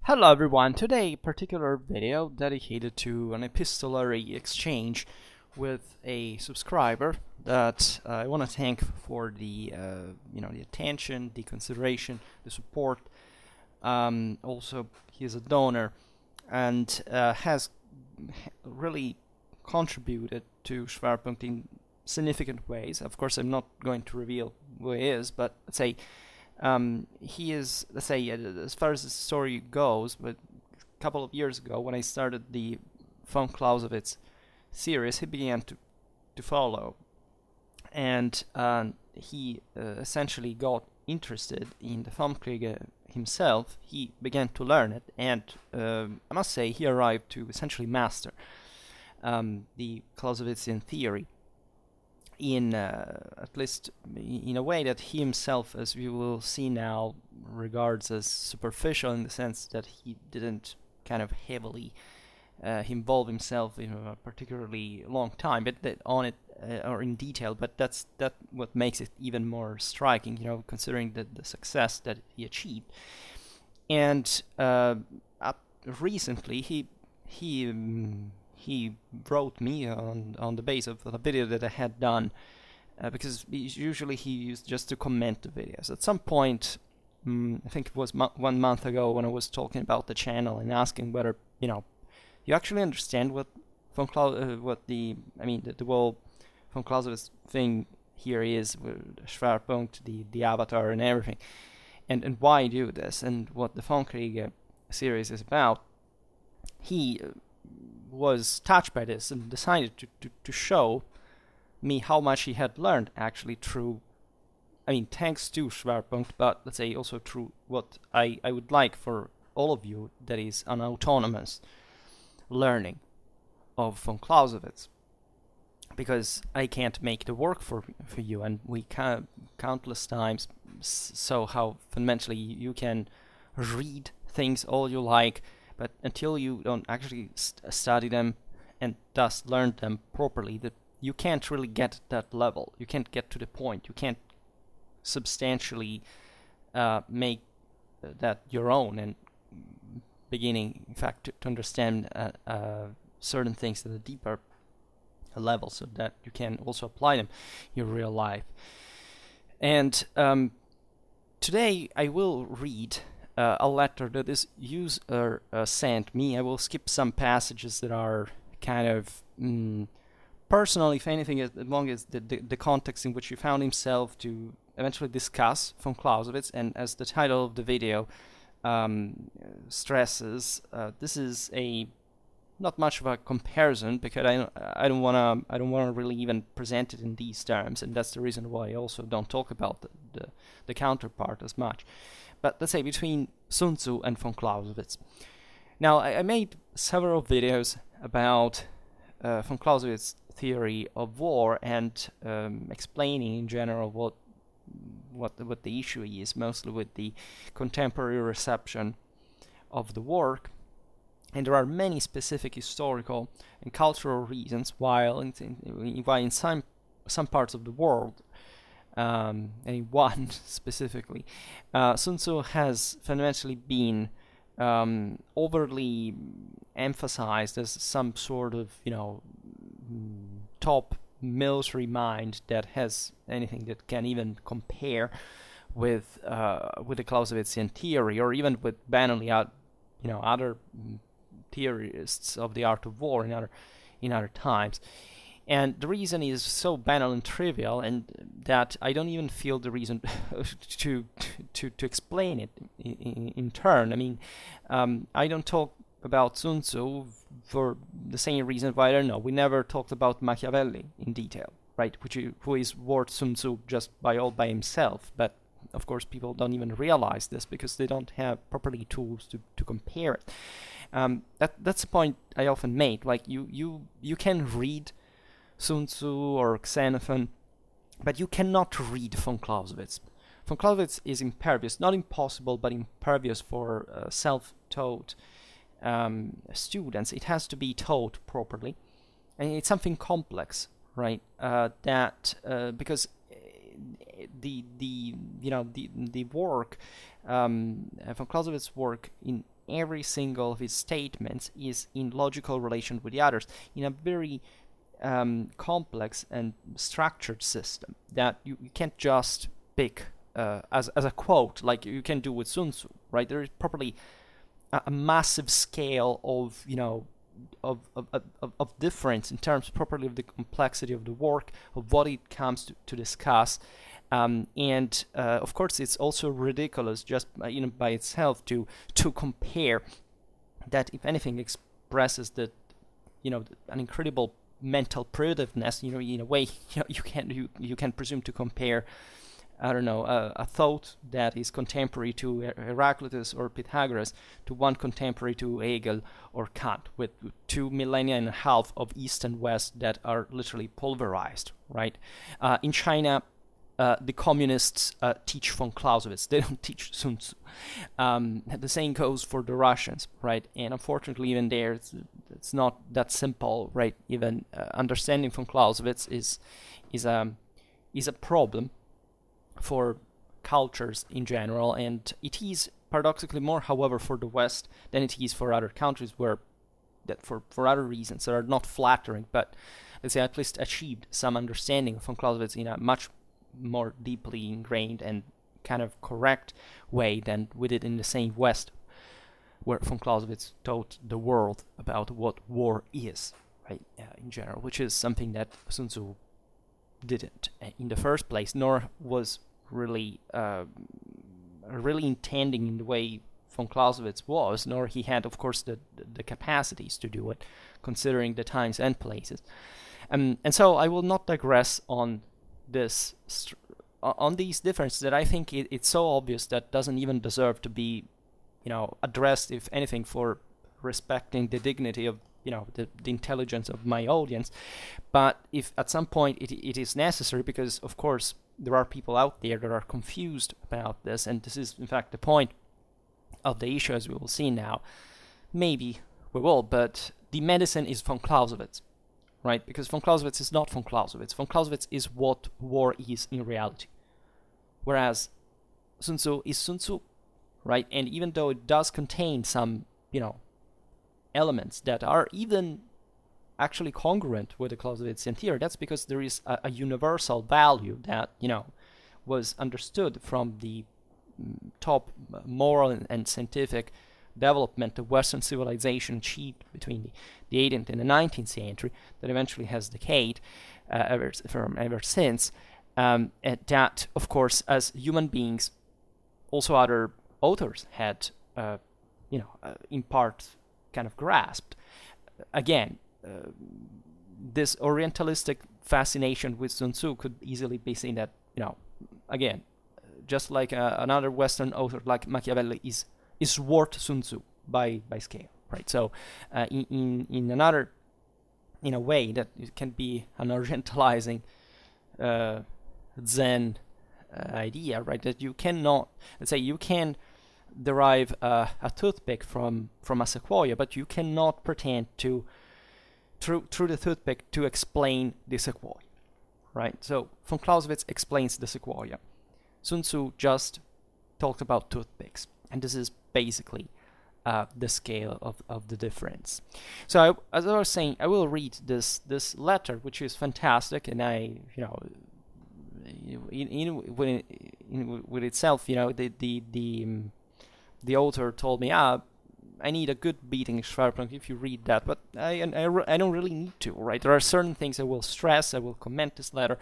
Hello everyone, today a particular video dedicated to an epistolary exchange with a subscriber that I want to thank for the attention, the consideration, the support. Also, he is a donor and has really contributed to Schwerpunkt in significant ways. Of course, I'm not going to reveal who he is, but let's say he is, let's say, as far as the story goes, but a couple of years ago when I started the von Clausewitz series, he began to follow, and he essentially got interested in the Formkriege himself. He began to learn it, and I must say he arrived to essentially master the Clausewitzian theory in at least in a way that he himself, as we will see now, regards as superficial, in the sense that he didn't kind of heavily involve himself in a particularly long time, but on it or in detail. But that's what makes it even more striking, considering the success that he achieved. And recently he wrote me on the base of the video that I had done, because usually he used just to comment the videos. At some point, I think it was 1 month ago, when I was talking about the channel and asking whether you actually understand what the whole von Clausewitz thing here is, with Schwerpunkt, the avatar and everything, and why do this, and what the Formkriege series is about. He was touched by this and decided to show me how much he had learned actually through, thanks to Schwerpunkt, but let's say also through what I would like for all of you, that is an autonomous learning of von Clausewitz, because I can't make the work for you, and we countless times saw how fundamentally you can read things all you like, but until you don't actually study them and thus learn them properly, that you can't really get to that level. You can't get to the point. You can't substantially make that your own, and beginning, in fact, to understand certain things at a deeper level, so that you can also apply them in your real life. And today I will read a letter that this user sent me. I will skip some passages that are kind of personal, if anything, as long as the context in which he found himself to eventually discuss von Clausewitz. And as the title of the video stresses, this is not much of a comparison, because I don't wanna really even present it in these terms, and that's the reason why I also don't talk about the counterpart as much. But let's say between Sun Tzu and von Clausewitz. Now, I made several videos about von Clausewitz's theory of war, and explaining in general what the issue is, mostly with the contemporary reception of the work. And there are many specific historical and cultural reasons why in some parts of the world, and in one specifically, Sun Tzu has fundamentally been overly emphasized as some sort of top military mind that has anything that can even compare with the Clausewitzian theory, or even with banally other theorists of the art of war in other times. And the reason is so banal and trivial, and that I don't even feel the reason to explain it in turn. I don't talk about Sun Tzu for the same reason why, I don't know, we never talked about Machiavelli in detail, right? Who is worth Sun Tzu just all by himself. But of course, people don't even realize this because they don't have properly tools to compare it. That's the point I often make. Like you can read Sun Tzu or Xenophon, but you cannot read von Clausewitz. Von Clausewitz is impervious, not impossible, but impervious for self-taught students. It has to be taught properly, and it's something complex, right? Because the work, von Clausewitz's work in every single of his statements is in logical relation with the others in a very complex and structured system that you can't just pick as a quote like you can do with Sun Tzu, right? There is properly a massive scale of of difference in terms properly of the complexity of the work, of what it comes to discuss. And of course, it's also ridiculous just by itself to compare that. If anything, expresses that an incredible mental primitiveness. In a way, you can presume to compare, I don't know, a thought that is contemporary to Heraclitus or Pythagoras to one contemporary to Hegel or Kant, with 2.5 millennia of East and West that are literally pulverized, right? In China, the communists teach von Clausewitz. They don't teach Sun Tzu. The same goes for the Russians, right? And unfortunately, even there, it's not that simple, right? Even understanding von Clausewitz is a problem for cultures in general, and it is paradoxically more, however, for the West than it is for other countries where that for other reasons that are not flattering, but let's say at least achieved some understanding of von Clausewitz in a much more deeply ingrained and kind of correct way than we did in the same West, where von Clausewitz taught the world about what war is, right, in general, which is something that Sun Tzu didn't in the first place, nor was really intending in the way von Clausewitz was, nor he had, of course, the capacities to do it, considering the times and places. And so I will not digress on this on these differences that I think it's so obvious that doesn't even deserve to be addressed, if anything, for respecting the dignity of the intelligence of my audience. But if at some point it is necessary, because of course there are people out there that are confused about this, and this is in fact the point of the issue, as we will see now. Maybe we will, but the medicine is von Clausewitz, right? Because von Clausewitz is not von Clausewitz. Von Clausewitz is what war is in reality. Whereas Sun Tzu is Sun Tzu, right? And even though it does contain some, elements that are even actually congruent with the Clausewitzian theory, that's because there is a universal value that, was understood from the top moral and scientific development of Western civilization achieved between the 18th and the 19th century, that eventually has decayed ever since. And that, of course, as human beings, also other authors had, in part kind of grasped. Again, this Orientalistic fascination with Sun Tzu could easily be seen that, again, just like another Western author like Machiavelli is worth Sun Tzu by scale, right? So in another, in a way that it can be an Orientalizing Zen idea, right? That you cannot, let's say, you can derive a toothpick from a sequoia, but you cannot pretend to through the toothpick to explain the sequoia, right? So von Clausewitz explains the sequoia. Sun Tzu just talked about toothpicks, and this is basically the scale of the difference. So as I was saying, I will read this letter, which is fantastic, and I, with itself, the author told me, I need a good beating Schwerpunkt if you read that, but I don't really need to, right? There are certain things I will stress, I will comment this letter,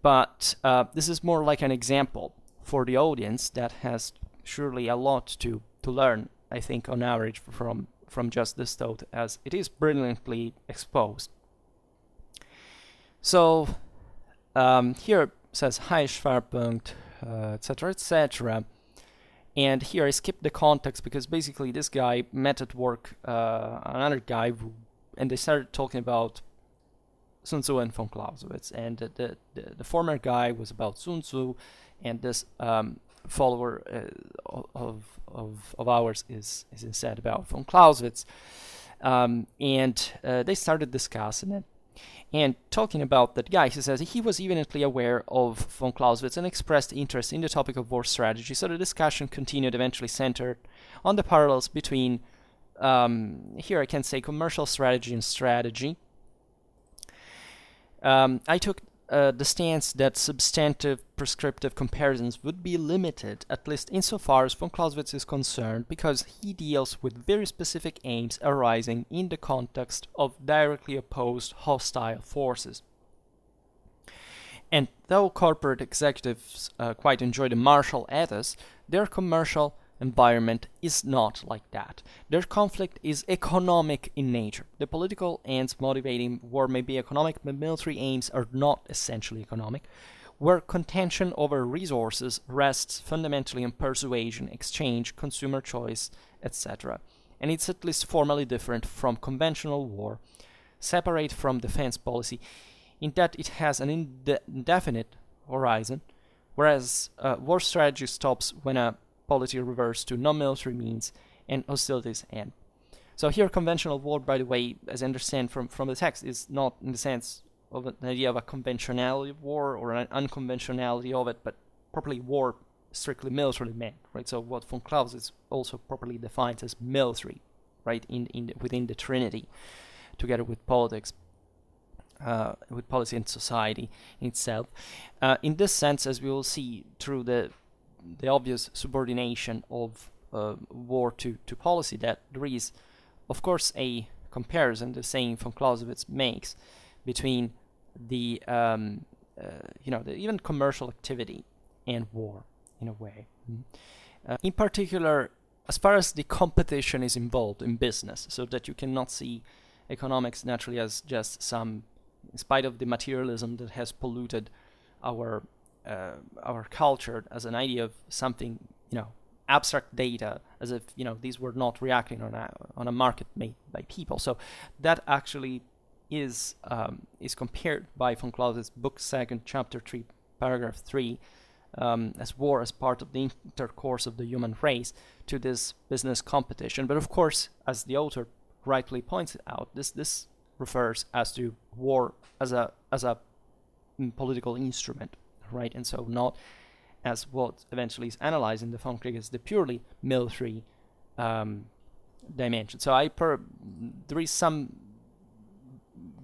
but this is more like an example for the audience that has surely a lot to learn, I think, on average from just this thought, as it is brilliantly exposed. So here it says, "Hi Schwerpunkt," etc., etc. And here I skipped the context because basically this guy met at work another guy, and they started talking about Sun Tzu and von Clausewitz. And the former guy was about Sun Tzu, and this follower of ours is instead about von Clausewitz. And they started discussing it. And talking about that guy, he says he was evidently aware of von Clausewitz and expressed interest in the topic of war strategy, so the discussion continued, eventually centered on the parallels between, here I can say, commercial strategy and strategy. I took the stance that substantive prescriptive comparisons would be limited, at least insofar as von Clausewitz is concerned, because he deals with very specific aims arising in the context of directly opposed hostile forces. And though corporate executives quite enjoy the martial ethos, their commercial environment is not like that. Their conflict is economic in nature. The political ends motivating war may be economic, but military aims are not essentially economic, where contention over resources rests fundamentally on persuasion, exchange, consumer choice, etc. And it's at least formally different from conventional war, separate from defense policy, in that it has an indefinite horizon, whereas war strategy stops when a polity reverts to non-military means and hostilities end. So here conventional war, by the way, as I understand from the text, is not in the sense of an idea of a conventionality of war or an unconventionality of it, but properly war strictly militarily meant, right? So what von Clausewitz also properly defines as military, right, within the Trinity, together with politics, with policy and society in itself. In this sense, as we will see through the obvious subordination of war to policy, that there is, of course, a comparison the same von Clausewitz makes between the even commercial activity and war in a way. In particular, as far as the competition is involved in business, so that you cannot see economics naturally as just some, in spite of the materialism that has polluted our culture, as an idea of something, abstract data, as if these were not reacting on a market made by people. So that actually is compared by von Clausewitz's book 2, chapter 3, paragraph 3, as war as part of the intercourse of the human race, to this business competition. But of course, as the author rightly points out, this refers as to war as a political instrument, right? And so not as what eventually is analyzed in the von Krieg as the purely military dimension. So there is some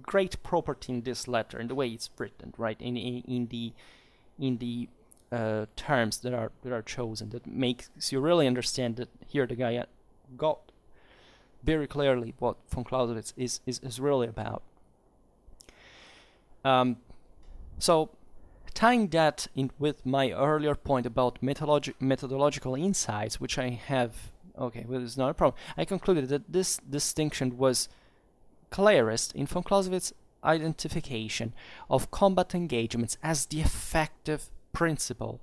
great property in this letter, in the way it's written, right? In the terms that are chosen, that makes you really understand that here the guy got very clearly what von Clausewitz is really about. So tying that in with my earlier point about methodological insights, which I have, well, it's not a problem. I concluded that this distinction was clearest in von Clausewitz's identification of combat engagements as the effective principle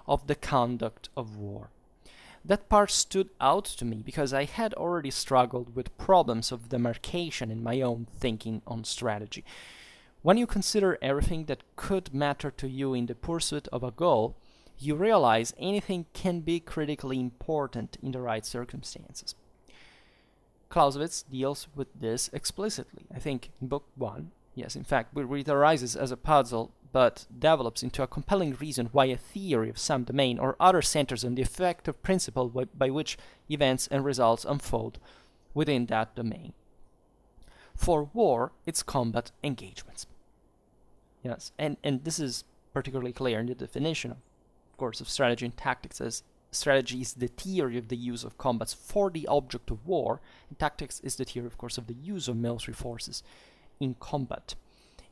of the conduct of war. That part stood out to me because I had already struggled with problems of demarcation in my own thinking on strategy. When you consider everything that could matter to you in the pursuit of a goal, you realize anything can be critically important in the right circumstances. Clausewitz deals with this explicitly, I think, in Book 1. Yes, in fact, it arises as a puzzle, but develops into a compelling reason why a theory of some domain or other centers on the effective principle by which events and results unfold within that domain. For war, it's combat engagements. Yes, and this is particularly clear in the definition, of course, of strategy and tactics, as strategy is the theory of the use of combats for the object of war, and tactics is the theory, of course, of the use of military forces in combat.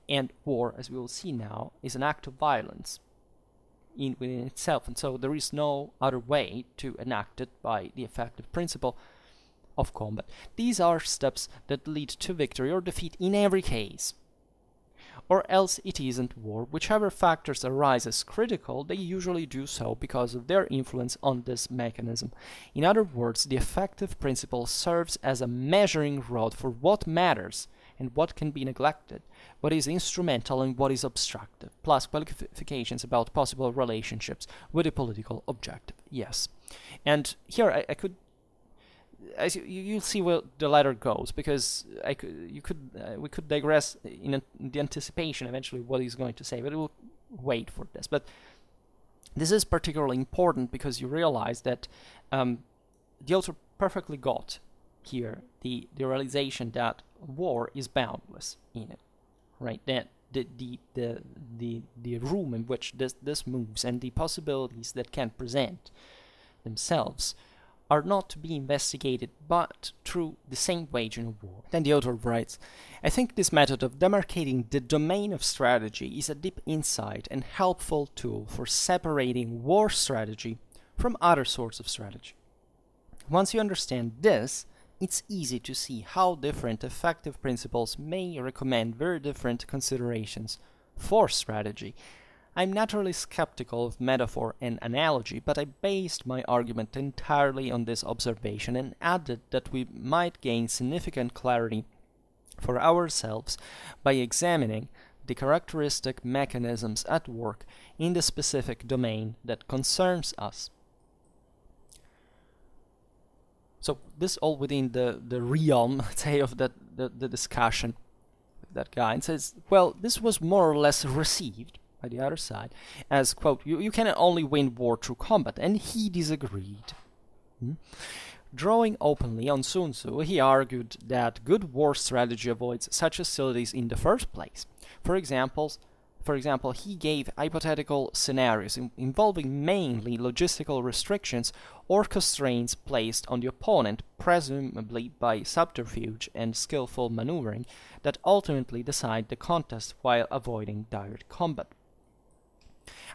And war, as we will see now, is an act of violence within itself, and so there is no other way to enact it by the effective principle of combat. These are steps that lead to victory or defeat in every case, or else it isn't war. Whichever factors arise as critical, they usually do so because of their influence on this mechanism. In other words, the effective principle serves as a measuring rod for what matters and what can be neglected, what is instrumental and what is obstructive, plus qualifications about possible relationships with a political objective. Yes. And here I could as you'll see where the letter goes, because we could digress in the anticipation eventually what he's going to say, but we'll wait for this. But this is particularly important because you realize that the author perfectly got here the realization that war is boundless in it, right? That the room in which this moves and the possibilities that can present themselves are not to be investigated but through the same waging of war. Then the author writes, I think this method of demarcating the domain of strategy is a deep insight and helpful tool for separating war strategy from other sorts of strategy. Once you understand this, it's easy to see how different effective principles may recommend very different considerations for strategy. I'm naturally skeptical of metaphor and analogy, but I based my argument entirely on this observation and added that we might gain significant clarity for ourselves by examining the characteristic mechanisms at work in the specific domain that concerns us. So this all within the realm, let's say, of the discussion with that guy, and says, well, this was more or less received by the other side as, quote, you can only win war through combat, and he disagreed. Drawing openly on Sun Tzu, he argued that good war strategy avoids such hostilities in the first place. For example, he gave hypothetical scenarios involving mainly logistical restrictions or constraints placed on the opponent, presumably by subterfuge and skillful maneuvering, that ultimately decide the contest while avoiding direct combat.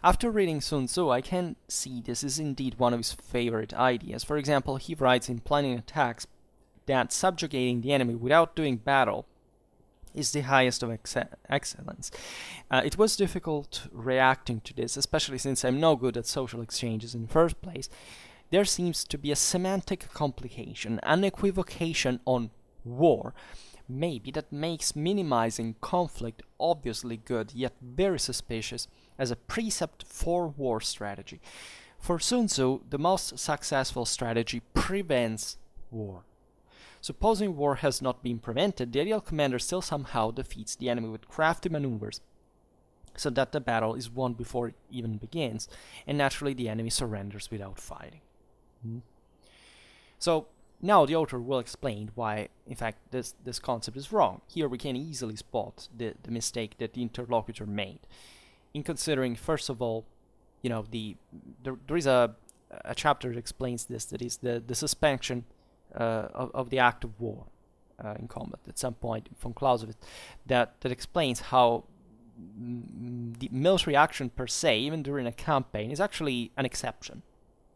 After reading Sun Tzu, I can see this is indeed one of his favorite ideas. For example, he writes in Planning Attacks that subjugating the enemy without doing battle is the highest of excellence. It was difficult reacting to this, especially since I'm no good at social exchanges in the first place. There seems to be a semantic complication, an equivocation on war, maybe, that makes minimizing conflict obviously good, yet very suspicious as a precept for war strategy. For Sun Tzu, the most successful strategy prevents war. Supposing war has not been prevented, the ideal commander still somehow defeats the enemy with crafty maneuvers, so that the battle is won before it even begins, and naturally the enemy surrenders without fighting. So now the author will explain why, in fact, this concept is wrong. Here we can easily spot the mistake that the interlocutor made in considering, first of all, there is a chapter that explains this, that is the suspension of the act of war in combat at some point from Clausewitz, that explains how the military action per se, even during a campaign, is actually an exception,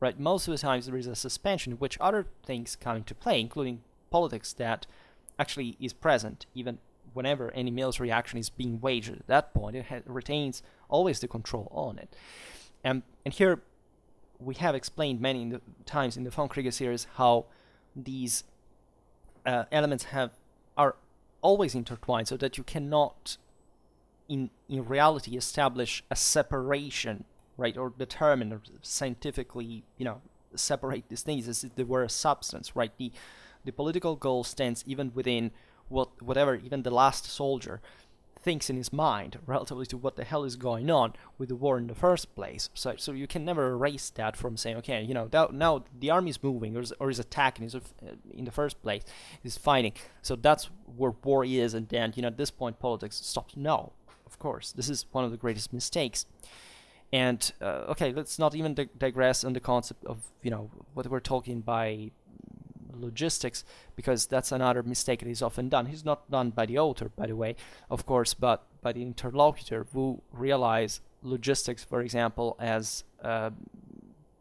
right? Most of the times there is a suspension in which other things come into play, including politics, that actually is present even whenever any military action is being waged. At that point, it retains always the control on it. And here we have explained many times in the Von Kriege series how these elements are always intertwined, so that you cannot in reality establish a separation, right, or determine or scientifically separate these things as if they were a substance, right? The political goal stands even within whatever even the last soldier thinks in his mind relatively to what the hell is going on with the war in the first place. So you can never erase that from saying, okay, now the army is moving or is attacking, is in the first place, is fighting. So that's where war is, and then at this point politics stops. No, of course, this is one of the greatest mistakes. And okay, let's not even digress on the concept of what we're talking by logistics, because that's another mistake that is often done. It's not done by the author, by the way, of course, but by the interlocutor, who realize logistics, for example, as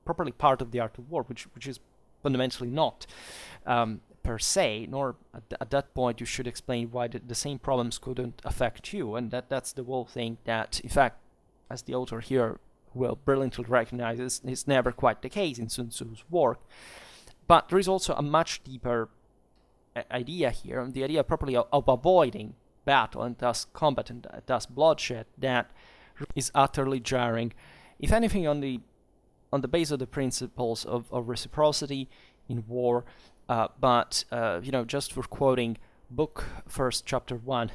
properly part of the art of war, which is fundamentally not per se, nor at that point you should explain why the same problems couldn't affect you, and that's the whole thing that, in fact, as the author here will brilliantly recognize, is never quite the case in Sun Tzu's work. But there is also a much deeper idea here, the idea properly of avoiding battle and thus combat and thus bloodshed, that is utterly jarring, if anything, on the basis of the principles of reciprocity in war but just for quoting book 1, chapter 1,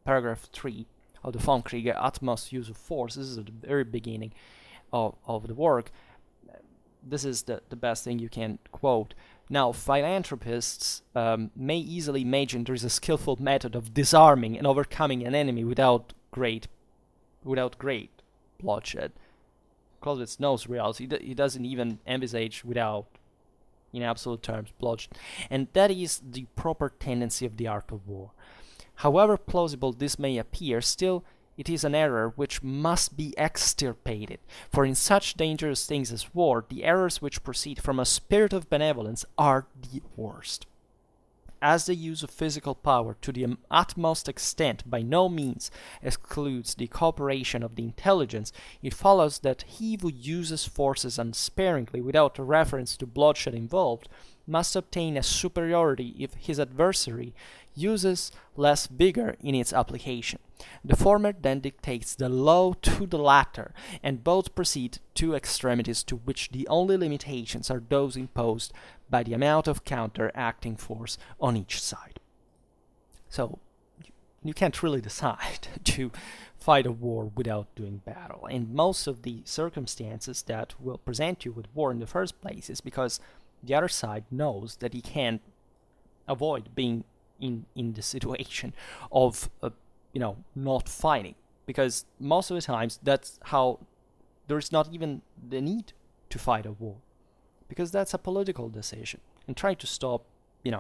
paragraph 3 of the Fangkriege, utmost use of force. This is at the very beginning of the work. This is the best thing you can quote. Now, philanthropists may easily imagine there is a skillful method of disarming and overcoming an enemy without great bloodshed. Clausewitz knows reality. He doesn't even envisage without, in absolute terms, bloodshed. And that is the proper tendency of the art of war. However plausible this may appear, still it is an error which must be extirpated, for in such dangerous things as war, the errors which proceed from a spirit of benevolence are the worst. As the use of physical power to the utmost extent by no means excludes the cooperation of the intelligence, it follows that he who uses forces unsparingly without a reference to bloodshed involved must obtain a superiority if his adversary uses less vigor in its application. The former then dictates the law to the latter, and both proceed to extremities to which the only limitations are those imposed by the amount of counteracting force on each side. So you can't really decide to fight a war without doing battle, and most of the circumstances that will present you with war in the first place is because the other side knows that he can't avoid being in the situation of not fighting, because most of the times that's how there's not even the need to fight a war, because that's a political decision. And try to stop in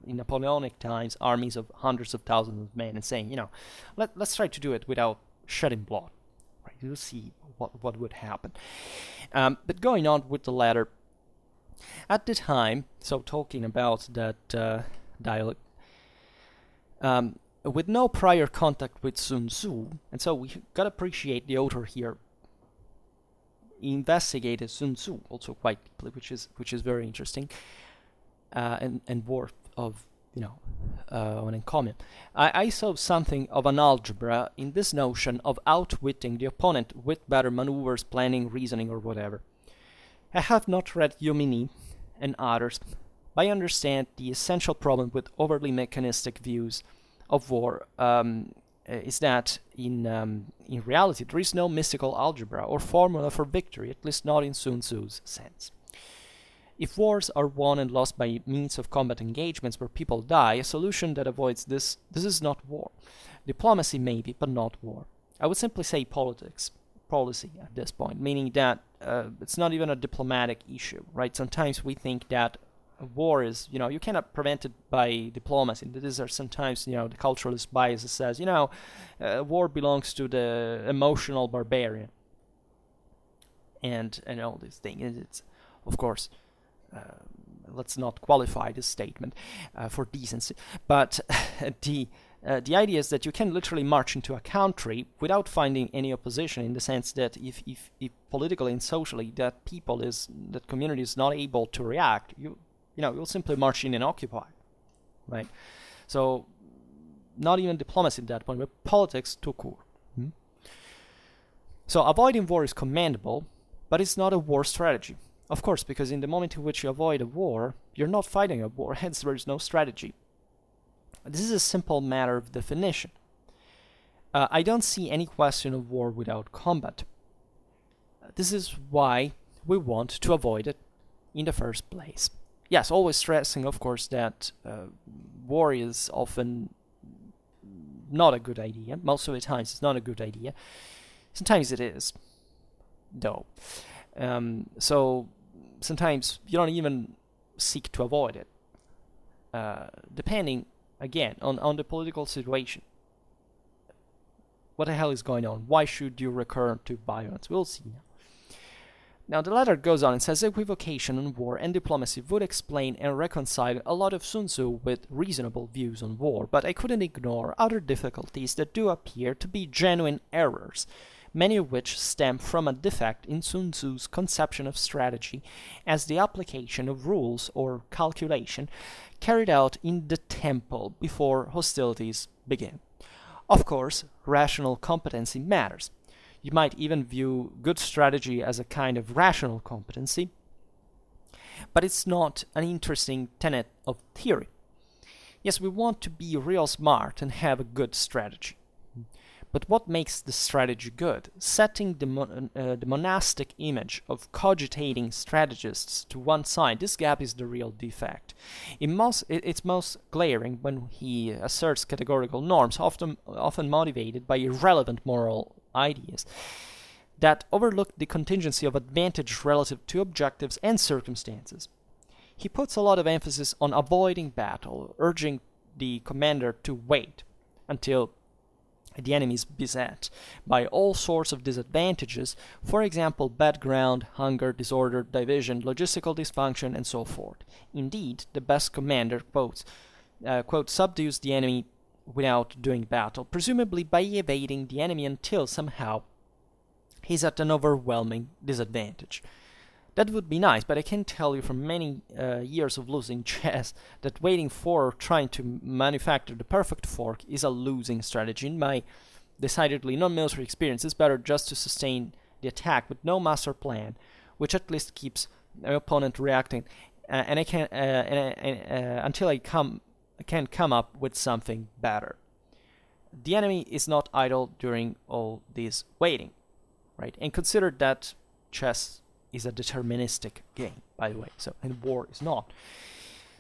Napoleonic times armies of hundreds of thousands of men and saying let's try to do it without shedding blood, right? You'll see what would happen. But going on with the letter, at the time, so talking about that dialogue, with no prior contact with Sun Tzu, and so we gotta appreciate the author here investigated Sun Tzu also quite deeply, which is very interesting, and worth of an encomium. I saw something of an algebra in this notion of outwitting the opponent with better maneuvers, planning, reasoning, or whatever. I have not read Jomini and others, but I understand the essential problem with overly mechanistic views of war is that in reality there is no mystical algebra or formula for victory, at least not in Sun Tzu's sense. If wars are won and lost by means of combat engagements where people die, a solution that avoids this is not war. Diplomacy maybe, but not war. I would simply say policy at this point, meaning that it's not even a diplomatic issue, right? Sometimes we think that war is, you cannot prevent it by diplomacy. These are sometimes, the culturalist bias that says, war belongs to the emotional barbarian. And all these things. It's, of course, let's not qualify this statement for decency. But the idea is that you can literally march into a country without finding any opposition, in the sense that if politically and socially that community is not able to react, you'll simply march in and occupy, right? So not even diplomacy at that point, but politics tout court. So avoiding war is commendable, but it's not a war strategy. Of course, because in the moment in which you avoid a war, you're not fighting a war, hence there is no strategy. This is a simple matter of definition. I don't see any question of war without combat. This is why we want to avoid it in the first place. Yes, always stressing, of course, that war is often not a good idea. Most of the times it's not a good idea. Sometimes it is, though. So sometimes you don't even seek to avoid it, depending, again, on the political situation. What the hell is going on? Why should you recur to violence? We'll see now. Now, the letter goes on and says, equivocation on war and diplomacy would explain and reconcile a lot of Sun Tzu with reasonable views on war, but I couldn't ignore other difficulties that do appear to be genuine errors, many of which stem from a defect in Sun Tzu's conception of strategy as the application of rules or calculation carried out in the temple before hostilities begin. Of course, rational competency matters. You might even view good strategy as a kind of rational competency, but it's not an interesting tenet of theory. Yes, we want to be real smart and have a good strategy. But what makes the strategy good? Setting the monastic image of cogitating strategists to one side, this gap is the real defect. It's most glaring when he asserts categorical norms, often motivated by irrelevant moral ideas, that overlook the contingency of advantage relative to objectives and circumstances. He puts a lot of emphasis on avoiding battle, urging the commander to wait until the enemy is beset by all sorts of disadvantages, for example, bad ground, hunger, disorder, division, logistical dysfunction, and so forth. Indeed, the best commander, quote, subdues the enemy without doing battle, presumably by evading the enemy until somehow he's at an overwhelming disadvantage. That would be nice, but I can tell you from many years of losing chess that waiting for or trying to manufacture the perfect fork is a losing strategy. In my decidedly non-military experience, it's better just to sustain the attack with no master plan, which at least keeps my opponent reacting, until I can come up with something better. The enemy is not idle during all this waiting, right? And consider that chess is a deterministic game, by the way, and war is not.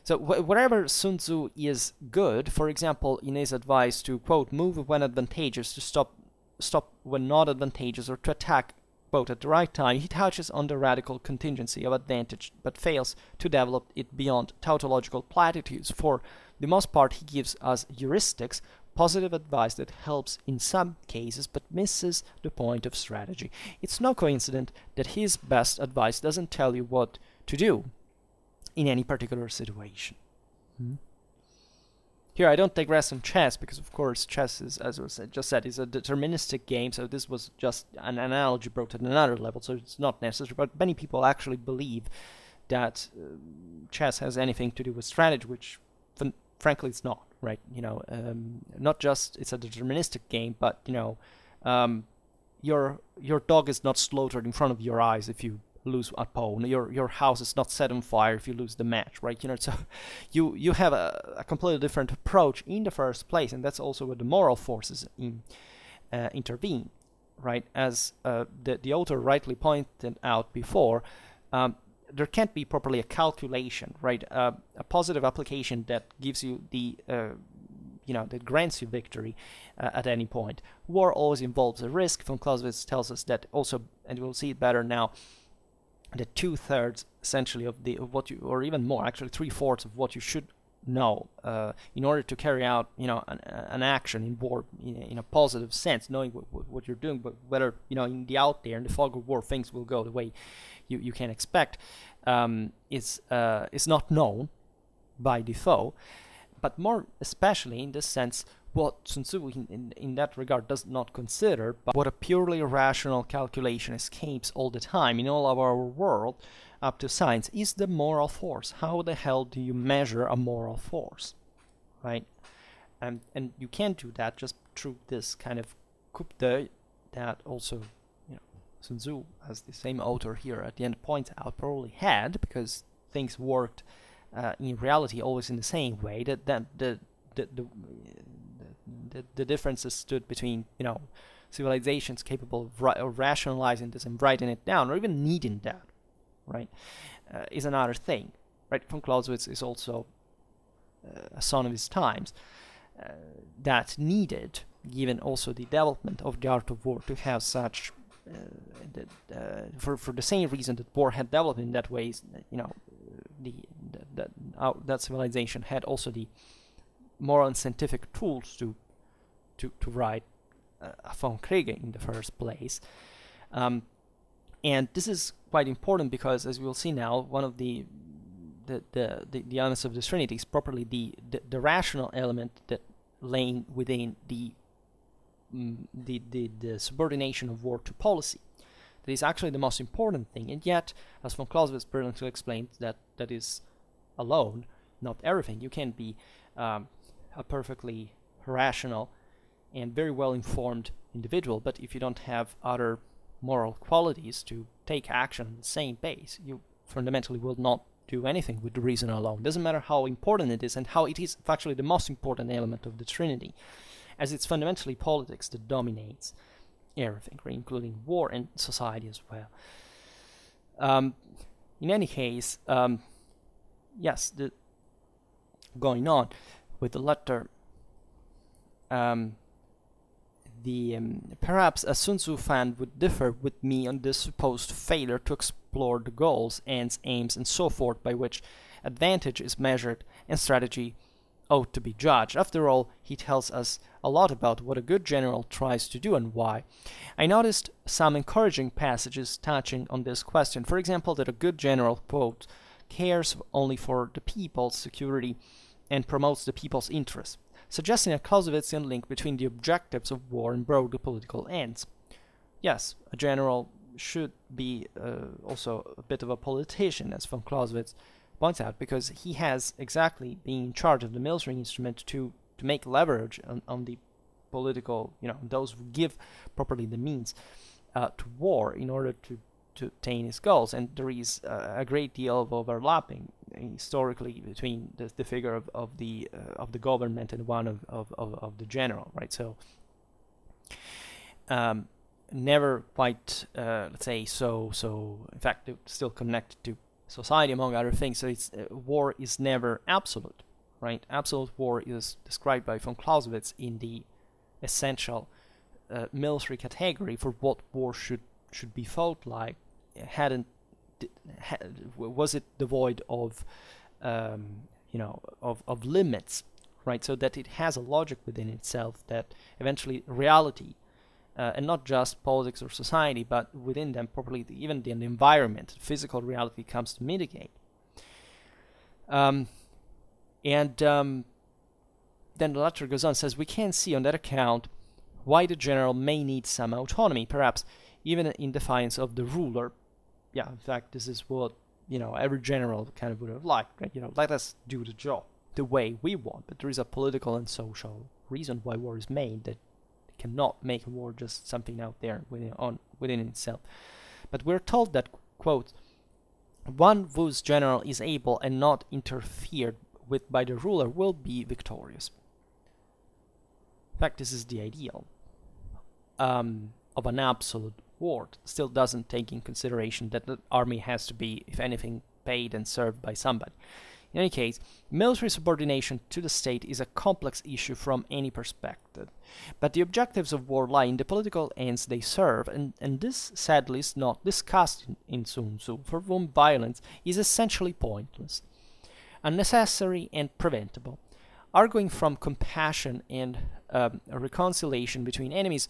So wherever Sun Tzu is good, for example, in his advice to, quote, move when advantageous, to stop when not advantageous, or to attack, quote, at the right time, he touches on the radical contingency of advantage, but fails to develop it beyond tautological platitudes. For the most part, he gives us heuristics, positive advice that helps in some cases but misses the point of strategy. It's no coincidence that his best advice doesn't tell you what to do in any particular situation. Here I don't digress on chess because of course chess is, as I just said, is a deterministic game, so this was just an analogy brought at another level, so it's not necessary, but many people actually believe that chess has anything to do with strategy, which frankly it's not. Right, not just it's a deterministic game, but your dog is not slaughtered in front of your eyes if you lose a pawn. Your house is not set on fire if you lose the match, right? So you have a completely different approach in the first place, and that's also where the moral forces intervene, right? As the author rightly pointed out before. There can't be properly a calculation, right? A positive application that gives you that grants you victory at any point. War always involves a risk. Von Clausewitz tells us that also, and we'll see it better now, that 2/3 essentially of what you, or even more, actually 3/4 of what you should know in order to carry out, an action in war in a positive sense, knowing what you're doing, but whether, in the out there, in the fog of war, things will go the way you can expect, is not known by the foe, but more especially in this sense, what Sun Tzu in that regard does not consider, but what a purely rational calculation escapes all the time in all of our world up to science, is the moral force. How the hell do you measure a moral force, right? And you can't do that just through this kind of coup d'oeil that also Sun Tzu, as the same author here at the end points out, probably had, because things worked in reality always in the same way. That the differences stood between civilizations capable of rationalizing this and writing it down, or even needing that, right, is another thing, right? Von Clausewitz is also a son of his times that needed, given also the development of the art of war, to have such. For the same reason that war had developed in that way, that civilization had also the moral and scientific tools to write a von Kriege in the first place. And this is quite important because, as we will see now, one of the elements of the Trinity is properly the rational element that laying within the subordination of war to policy. That is actually the most important thing, and yet, as von Clausewitz brilliantly explained, that is alone not everything. You can be a perfectly rational and very well informed individual, but if you don't have other moral qualities to take action on the same base, you fundamentally will not do anything with the reason alone. Doesn't matter how important it is, and how it is factually the most important element of the Trinity, as it's fundamentally politics that dominates everything, right, including war and society as well. In any case, yes, going on with the letter, perhaps a Sun Tzu fan would differ with me on this supposed failure to explore the goals, ends, aims, and so forth by which advantage is measured and strategy ought to be judged. After all, he tells us a lot about what a good general tries to do and why. I noticed some encouraging passages touching on this question. For example, that a good general, quote, cares only for the people's security and promotes the people's interests, suggesting a Clausewitzian link between the objectives of war and broader political ends. Yes, a general should be also a bit of a politician, as von Clausewitz points out, because he has exactly been in charge of the military instrument to make leverage on the political, those who give properly the means to war in order to attain his goals. And there is a great deal of overlapping historically between the figure of the government and one of the general, right? So never quite, let's say, so in fact, still connected to society, among other things. So it's war is never absolute, right? Absolute war is described by von Clausewitz in the essential military category for what war should be fought like. Was it devoid of of limits, right? So that it has a logic within itself, that eventually reality, and not just politics or society, but within them properly, even the environment, physical reality comes to mitigate. Then the letter goes on, says, we can see on that account why the general may need some autonomy, perhaps even in defiance of the ruler. Yeah, in fact, this is what, every general kind of would have liked, right? Let us do the job the way we want, but there is a political and social reason why war is made, that cannot make a war just something out there within itself. But we're told that, quote, one whose general is able and not interfered with by the ruler will be victorious. In fact, this is the ideal of an absolute war. Still doesn't take in consideration that the army has to be, if anything, paid and served by somebody. In any case, military subordination to the state is a complex issue from any perspective, but the objectives of war lie in the political ends they serve, and this sadly is not discussed in Sun Tzu, for whom violence is essentially pointless, unnecessary and preventable. Arguing from compassion and a reconciliation between enemies,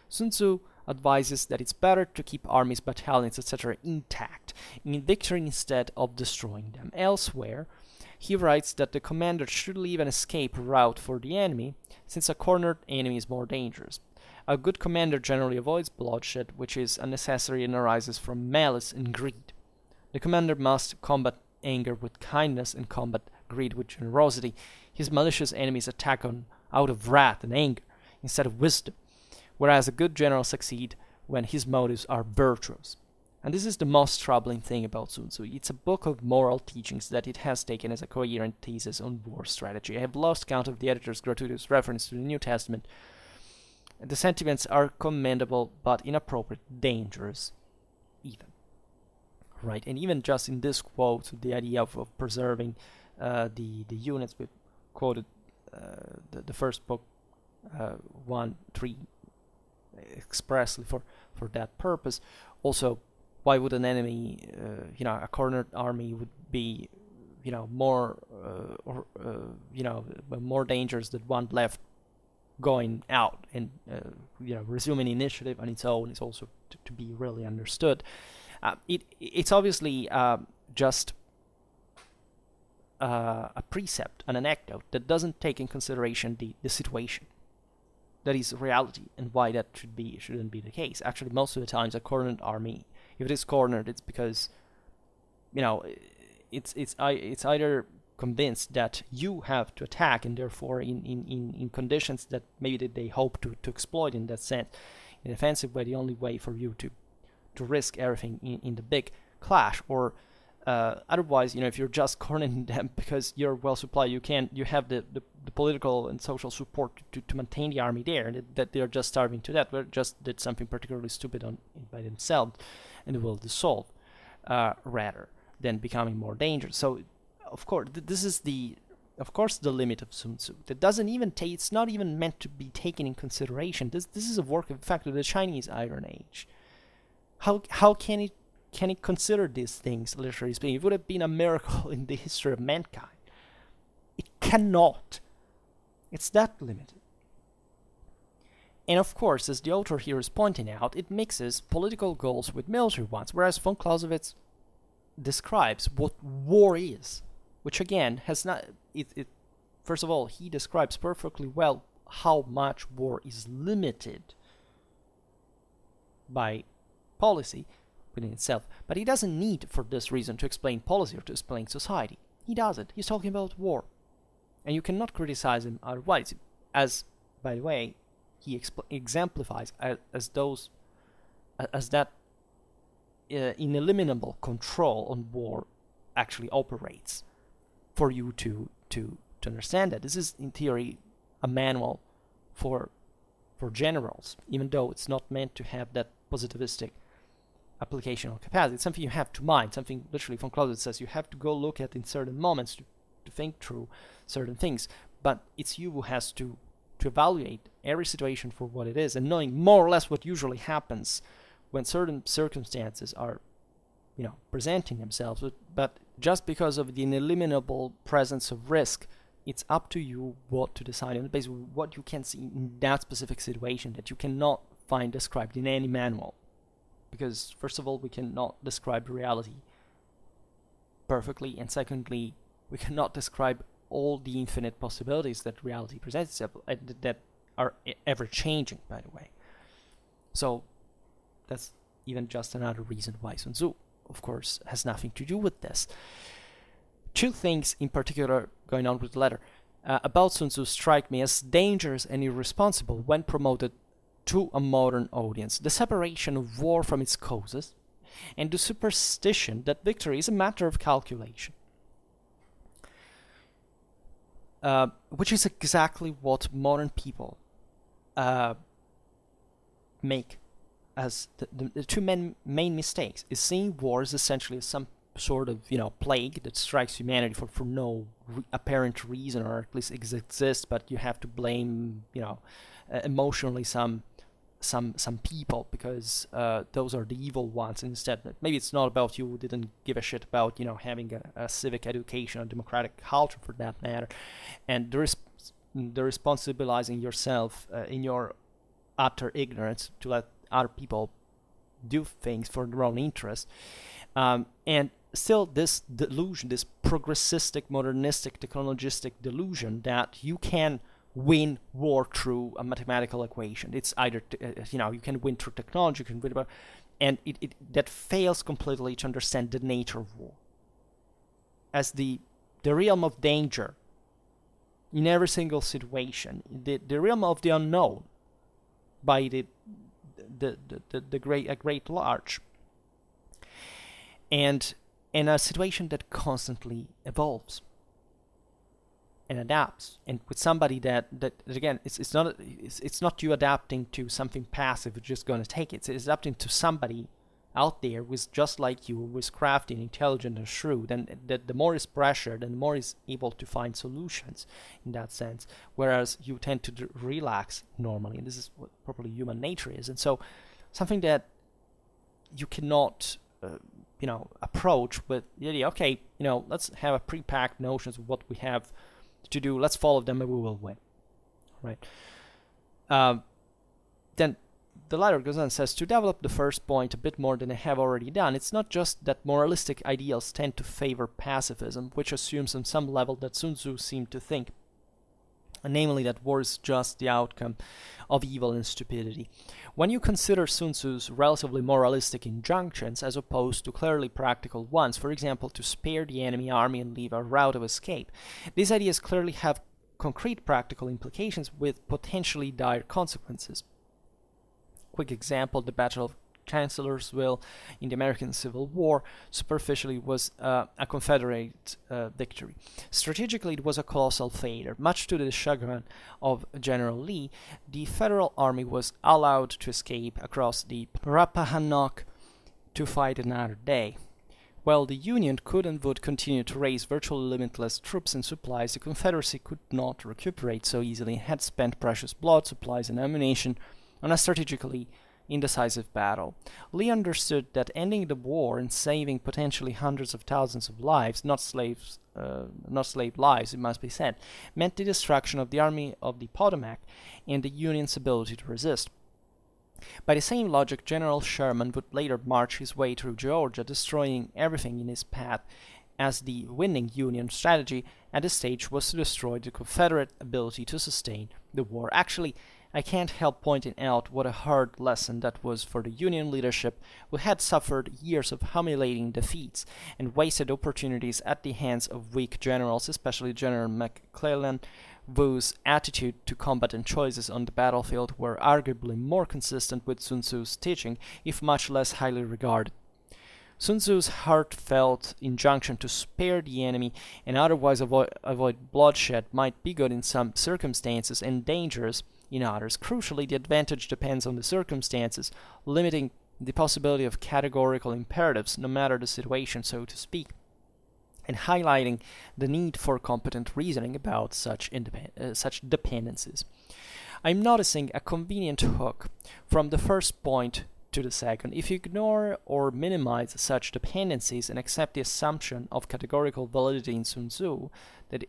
Sun Tzu advises that it's better to keep armies, battalions, etc. intact, in victory instead of destroying them. Elsewhere, he writes that the commander should leave an escape route for the enemy, since a cornered enemy is more dangerous. A good commander generally avoids bloodshed, which is unnecessary and arises from malice and greed. The commander must combat anger with kindness and combat greed with generosity. His malicious enemies attack out of wrath and anger instead of wisdom, whereas a good general succeeds when his motives are virtuous. And this is the most troubling thing about Sun Tzu. It's a book of moral teachings that it has taken as a coherent thesis on war strategy. I have lost count of the editor's gratuitous reference to the New Testament. The sentiments are commendable, but inappropriate, dangerous, even. Right, and even just in this quote, the idea of preserving the units, we quoted the first book, 1:3, expressly for that purpose. Also, why would an enemy, a cornered army would be, more more dangerous than one left going out and resuming initiative on its own is also to be really understood. It's obviously just a precept, an anecdote that doesn't take in consideration the situation. That is reality, and why that shouldn't be the case. Actually, most of the times, a cornered army, if it is cornered, it's because, it's either convinced that you have to attack, and therefore in conditions that maybe they hope to exploit in that sense, in a defensive way, the only way for you to risk everything in the big clash, or Otherwise, if you're just cornering them because you're well supplied, you have the political and social support to maintain the army there, and that they're just starving to death, or just did something particularly stupid by themselves, and will dissolve rather than becoming more dangerous. So, of course, this is the limit of Sun Tzu. That doesn't even it's not even meant to be taken in consideration. This is a work of fact of the Chinese Iron Age. How can it consider these things, literally speaking? It would have been a miracle in the history of mankind. It cannot. It's that limited. And of course, as the author here is pointing out, it mixes political goals with military ones, whereas von Clausewitz describes what war is, which again has not. First of all, he describes perfectly well how much war is limited by policy within itself, but he doesn't need for this reason to explain policy or to explain society. He doesn't. He's talking about war, and you cannot criticize him otherwise. As, by the way, he exemplifies as that ineliminable control on war actually operates for you to understand that. This is in theory a manual for generals, even though it's not meant to have that positivistic applicational capacity. It's something you have to mind, something literally von Clausewitz says you have to go look at in certain moments to think through certain things, but it's you who has to evaluate every situation for what it is, and knowing more or less what usually happens when certain circumstances are presenting themselves. But just because of the ineliminable presence of risk, it's up to you what to decide on the basis of what you can see in that specific situation that you cannot find described in any manual. Because first of all, we cannot describe reality perfectly, and secondly, we cannot describe all the infinite possibilities that reality presents itself, that are ever changing, by the way. So that's even just another reason why Sun Tzu, of course, has nothing to do with this. Two things in particular going on with the letter about Sun Tzu strike me as dangerous and irresponsible when promoted to a modern audience: the separation of war from its causes, and the superstition that victory is a matter of calculation, which is exactly what modern people make as the two main mistakes, is seeing war as essentially as some sort of plague that strikes humanity for no apparent reason, or at least exists, but you have to blame emotionally some people because those are the evil ones. Instead, maybe it's not about you who didn't give a shit about having a civic education, a democratic culture for that matter, and the responsibilizing yourself in your utter ignorance to let other people do things for their own interest, and still this delusion, this progressistic, modernistic, technologistic delusion that you can win war through a mathematical equation. It's either you can win through technology, you can win about, and it that fails completely to understand the nature of war as the realm of danger in every single situation, the realm of the unknown by the great large, and in a situation that constantly evolves and adapts, and with somebody that again, it's not you adapting to something passive, you're just going to take it. It's adapting to somebody out there who is just like you, who is crafty and intelligent and shrewd, and the more is pressured and the more is able to find solutions in that sense, whereas you tend to relax normally, and this is what properly human nature is. And so something that you cannot approach with the idea, okay, let's have a pre-packed notions of what we have to do, let's follow them and we will win, right? Then the letter goes on and says, to develop the first point a bit more than I have already done, it's not just that moralistic ideals tend to favor pacifism, which assumes on some level that Sun Tzu seemed to think, namely that war is just the outcome of evil and stupidity. When you consider Sun Tzu's relatively moralistic injunctions as opposed to clearly practical ones, for example, to spare the enemy army and leave a route of escape, these ideas clearly have concrete practical implications with potentially dire consequences. Quick example, the Battle of Chancellorsville in the American Civil War, superficially was a Confederate victory. Strategically, it was a colossal failure. Much to the chagrin of General Lee, the Federal Army was allowed to escape across the Rappahannock to fight another day. While the Union could and would continue to raise virtually limitless troops and supplies, the Confederacy could not recuperate so easily and had spent precious blood, supplies, and ammunition on a strategically indecisive battle. Lee understood that ending the war and saving potentially hundreds of thousands of lives, not slave lives, it must be said, meant the destruction of the Army of the Potomac and the Union's ability to resist. By the same logic, General Sherman would later march his way through Georgia, destroying everything in his path, as the winning Union strategy at this stage was to destroy the Confederate ability to sustain the war. Actually, I can't help pointing out what a hard lesson that was for the Union leadership, who had suffered years of humiliating defeats and wasted opportunities at the hands of weak generals, especially General McClellan, whose attitude to combat and choices on the battlefield were arguably more consistent with Sun Tzu's teaching, if much less highly regarded. Sun Tzu's heartfelt injunction to spare the enemy and otherwise avoid bloodshed might be good in some circumstances and dangerous in others. Crucially, the advantage depends on the circumstances, limiting the possibility of categorical imperatives, no matter the situation, so to speak, and highlighting the need for competent reasoning about such dependencies. I'm noticing a convenient hook from the first point to the second. If you ignore or minimize such dependencies and accept the assumption of categorical validity in Sun Tzu, that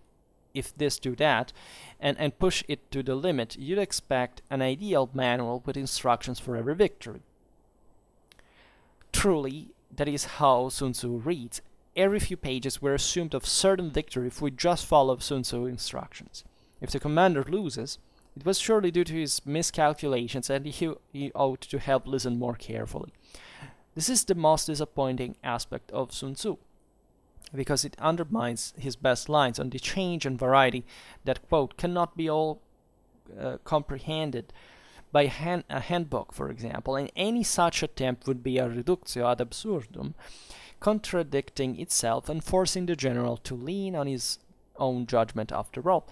if this do that, and push it to the limit, you'd expect an ideal manual with instructions for every victory. Truly, that is how Sun Tzu reads. Every few pages were assumed of certain victory if we just follow Sun Tzu instructions. If the commander loses, it was surely due to his miscalculations, and he ought to have listened more carefully. This is the most disappointing aspect of Sun Tzu, because it undermines his best lines on the change and variety that, quote, cannot be all comprehended by a handbook, for example, and any such attempt would be a reductio ad absurdum, contradicting itself and forcing the general to lean on his own judgment after all.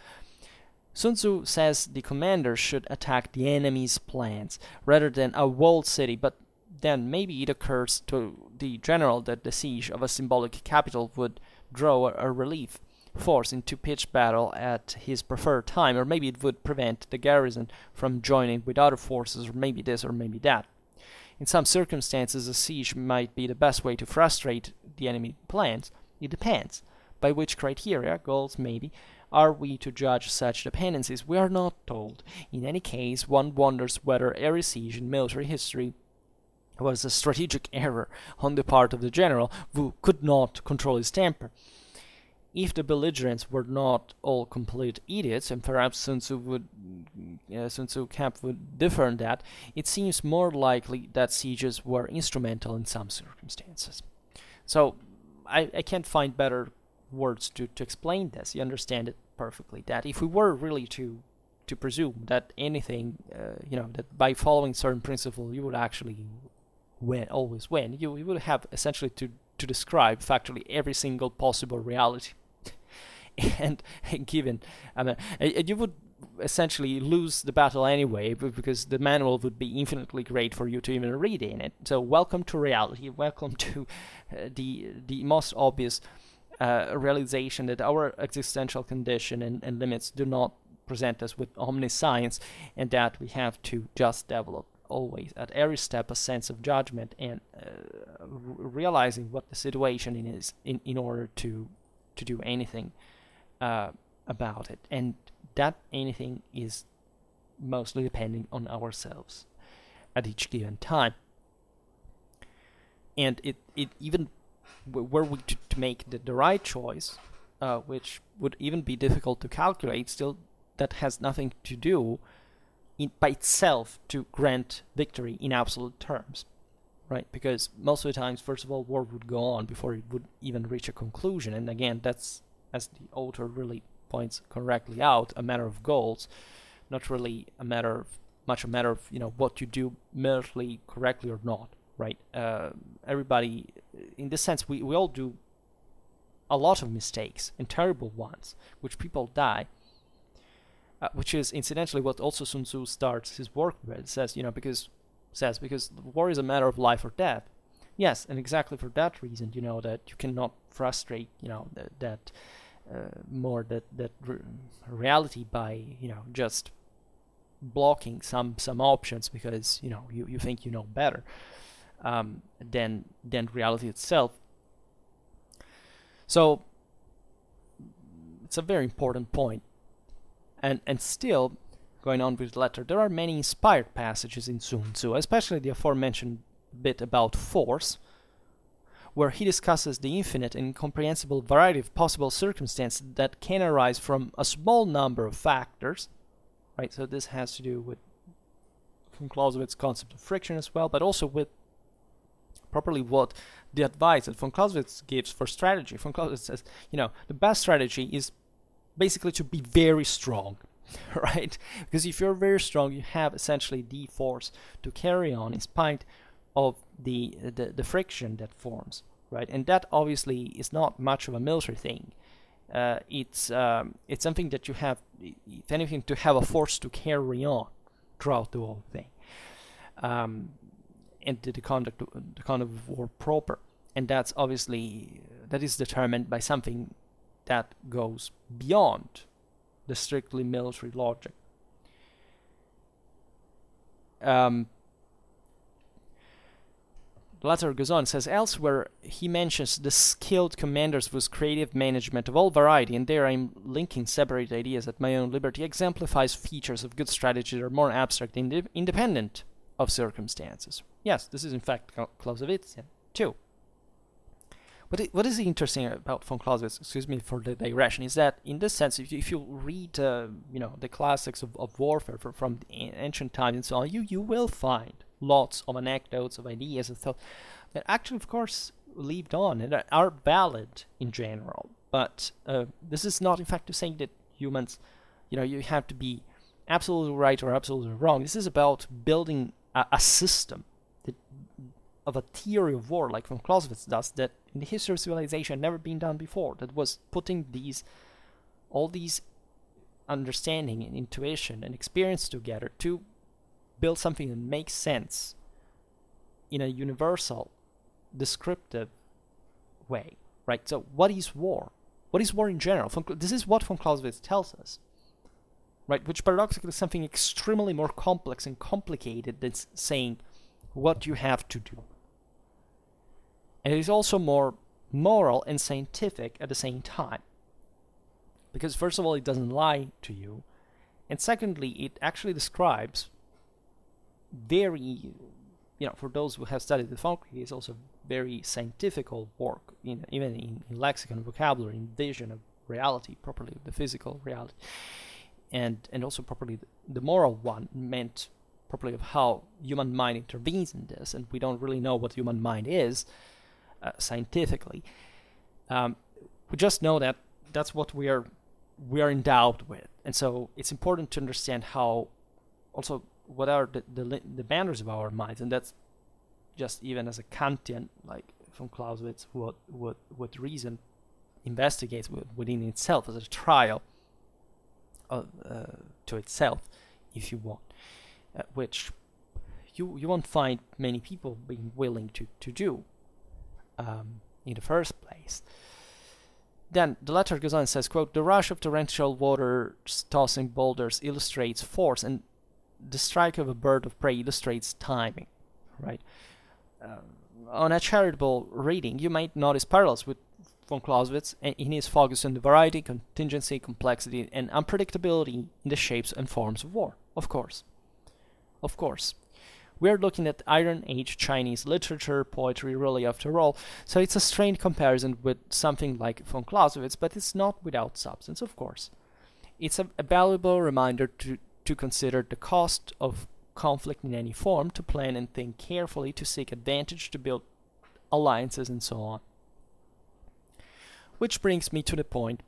Sun Tzu says the commander should attack the enemy's plans rather than a walled city, but then maybe it occurs to the general that the siege of a symbolic capital would draw a relief force into pitched battle at his preferred time, or maybe it would prevent the garrison from joining with other forces, or maybe this or maybe that. In some circumstances, a siege might be the best way to frustrate the enemy plans. It depends. By which criteria, goals maybe, are we to judge such dependencies? We are not told. In any case, one wonders whether every siege in military history was a strategic error on the part of the general, who could not control his temper. If the belligerents were not all complete idiots, and perhaps Sun Tzu camp would differ in that, it seems more likely that sieges were instrumental in some circumstances. So I can't find better words to explain this. You understand it perfectly. That if we were really to presume that anything, that by following certain principle you would actually always win, you would have essentially to describe factually every single possible reality. And given, you would essentially lose the battle anyway, because the manual would be infinitely great for you to even read in it. So welcome to reality, welcome to the most obvious realization that our existential condition and limits do not present us with omniscience, and that we have to just develop always at every step a sense of judgment and realizing what the situation is in order to do anything about it, and that anything is mostly depending on ourselves at each given time. And it even were we to make the right choice, which would even be difficult to calculate, still that has nothing to do by itself to grant victory in absolute terms, right? Because most of the times, first of all, war would go on before it would even reach a conclusion. And again, that's, as the author really points correctly out, a matter of goals, not really a matter of what you do militarily correctly or not. right? Everybody, in this sense, we all do a lot of mistakes, and terrible ones, which people die. Which is incidentally what also Sun Tzu starts his work with. It says, because war is a matter of life or death. Yes, and exactly for that reason, that you cannot frustrate, that reality by, just blocking some options because you think you know better than reality itself. So it's a very important point. And still, going on with the letter, there are many inspired passages in Sun Tzu, especially the aforementioned bit about force, where he discusses the infinite and incomprehensible variety of possible circumstances that can arise from a small number of factors, right? So this has to do with von Clausewitz's concept of friction as well, but also with properly what the advice that von Clausewitz gives for strategy. Von Clausewitz says, the best strategy is basically to be very strong, right? Because if you're very strong, you have essentially the force to carry on in spite of the friction that forms, right? And that obviously is not much of a military thing. It's something that you have, if anything, to have a force to carry on throughout the whole thing, and the conduct of war proper. And that is determined by something that goes beyond the strictly military logic. The letter goes on and says, elsewhere he mentions the skilled commanders with creative management of all variety, and there I'm linking separate ideas at my own liberty, exemplifies features of good strategy that are more abstract and independent of circumstances. Yes, this is in fact Clausewitzian too. What is interesting about von Clausewitz, excuse me for the digression, is that in this sense, if you read the classics of warfare from the ancient times and so on, you will find lots of anecdotes, of ideas and thoughts that actually, of course, lived on and are valid in general. But this is not, in fact, to say that humans, you have to be absolutely right or absolutely wrong. This is about building a system of a theory of war, like von Clausewitz does, that in the history of civilization had never been done before, that was putting all these understanding and intuition and experience together to build something that makes sense in a universal, descriptive way, right? So what is war? What is war in general? This is what von Clausewitz tells us, right? Which paradoxically is something extremely more complex and complicated than saying what you have to do. And it is also more moral and scientific at the same time. Because first of all, it doesn't lie to you. And secondly, it actually describes very, for those who have studied the Funk, it's also very scientific work, even in lexicon, vocabulary, in vision of reality, properly the physical reality. And also properly the moral one, meant properly of how human mind intervenes in this. And we don't really know what human mind is, scientifically. We just know that that's what we are endowed with, and so it's important to understand how, also, what are the boundaries of our minds, and that's just even as a Kantian, like von Clausewitz, what reason investigates within itself as a trial to itself, if you want, which you won't find many people being willing to do. In the first place. Then the letter goes on and says, quote, the rush of torrential waters tossing boulders illustrates force, and the strike of a bird of prey illustrates timing, right? On a charitable reading, you might notice parallels with von Clausewitz in his focus on the variety, contingency, complexity, and unpredictability in the shapes and forms of war. Of course. We're looking at Iron Age Chinese literature, poetry, really, after all, so it's a strained comparison with something like von Clausewitz, but it's not without substance, of course. It's a valuable reminder to consider the cost of conflict in any form, to plan and think carefully, to seek advantage, to build alliances, and so on. Which brings me to the point.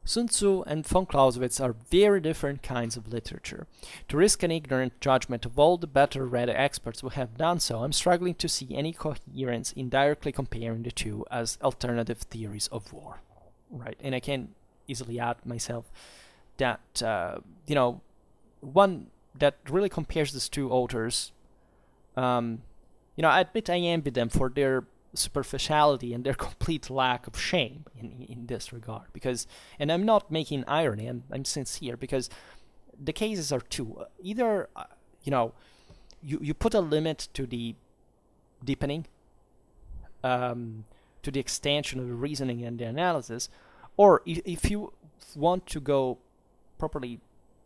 Sun Tzu and von Clausewitz are very different kinds of literature. To risk an ignorant judgment of all the better-read experts who have done so, I'm struggling to see any coherence in directly comparing the two as alternative theories of war. Right, and I can easily add myself that, one that really compares these two authors, I admit I envy them for their superficiality and their complete lack of shame in this regard, because, and I'm not making irony, I'm sincere, because the cases are two. Either you put a limit to the deepening, to the extension of the reasoning and the analysis, or if you want to go properly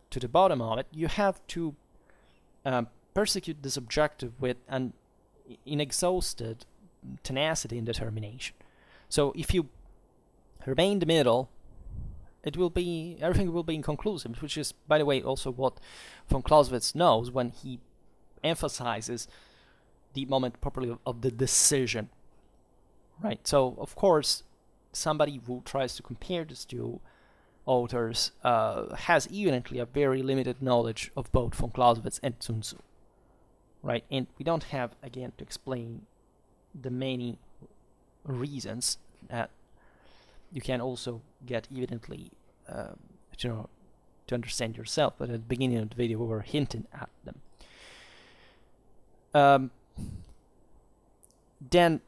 to the bottom of it, you have to persecute this objective with an inexhausted tenacity and determination. So if you remain in the middle, everything will be inconclusive, which is, by the way, also what von Clausewitz knows when he emphasizes the moment properly of the decision. Right. So of course, somebody who tries to compare these two authors has evidently a very limited knowledge of both von Clausewitz and Sun Tzu. Right, and we don't have, again, to explain the many reasons that you can also get evidently to understand yourself, but at the beginning of the video we were hinting at them. Then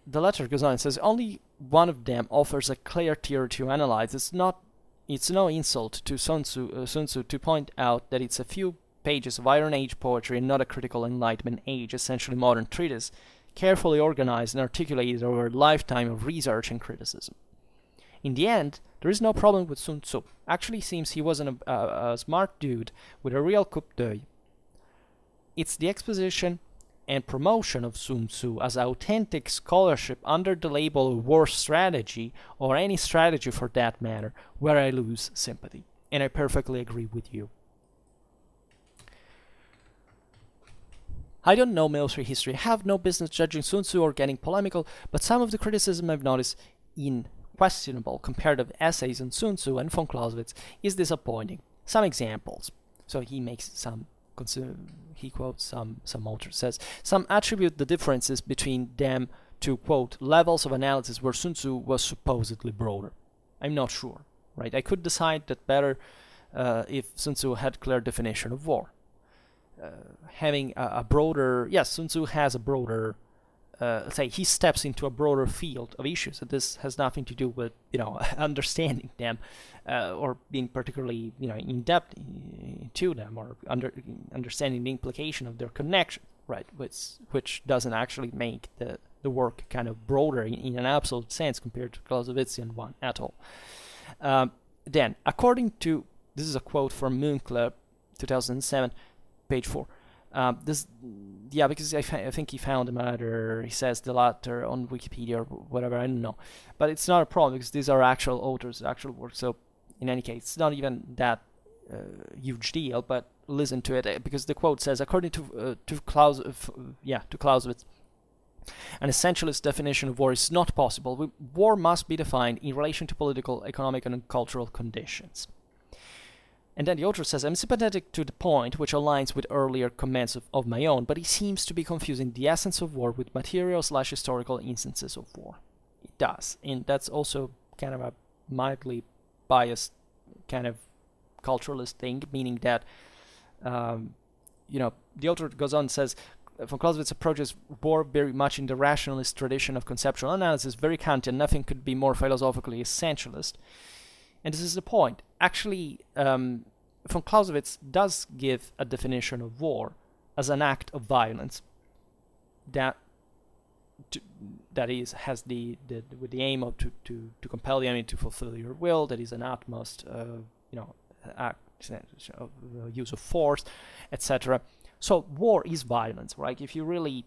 the letter goes on and says, only one of them offers a clear theory to analyze. It's no insult to Sun Tzu to point out that it's a few pages of Iron Age poetry and not a critical Enlightenment age, essentially modern treatise, carefully organized and articulated over a lifetime of research and criticism. In the end, there is no problem with Sun Tzu. Actually seems he wasn't a smart dude with a real coup d'oeil. It's the exposition and promotion of Sun Tzu as authentic scholarship under the label of war strategy, or any strategy for that matter, where I lose sympathy. And I perfectly agree with you. I don't know military history, I have no business judging Sun Tzu or getting polemical, but some of the criticism I've noticed in questionable comparative essays on Sun Tzu and von Clausewitz is disappointing. Some examples. So he makes he quotes some authors, says, some attribute the differences between them to, quote, levels of analysis where Sun Tzu was supposedly broader. I'm not sure, right? I could decide that better if Sun Tzu had clear definition of war. Having a broader, yes, Sun Tzu has a broader, he steps into a broader field of issues. And this has nothing to do with, understanding them or being particularly, in depth to them, or understanding the implication of their connection, right? Which doesn't actually make the work kind of broader in an absolute sense compared to Clausewitzian one at all. Then, according to, this is a quote from Münkler, 2007, page 4. Because I think he found him either, he says the latter on Wikipedia or whatever, I don't know. But it's not a problem because these are actual authors, actual works. So in any case, it's not even that huge deal, but listen to it because the quote says, according to Clausewitz, an essentialist definition of war is not possible. War must be defined in relation to political, economic, and cultural conditions. And then the author says, I'm sympathetic to the point, which aligns with earlier comments of my own, but he seems to be confusing the essence of war with material/historical instances of war. It does, and that's also kind of a mildly biased kind of culturalist thing, meaning that, the author goes on and says, von Clausewitz approaches war very much in the rationalist tradition of conceptual analysis, very Kantian, nothing could be more philosophically essentialist. And this is the point. Actually, von Clausewitz does give a definition of war as an act of violence that has with the aim of to compel the enemy to fulfill your will. That is an utmost, act of use of force, etc. So war is violence, right? If you really,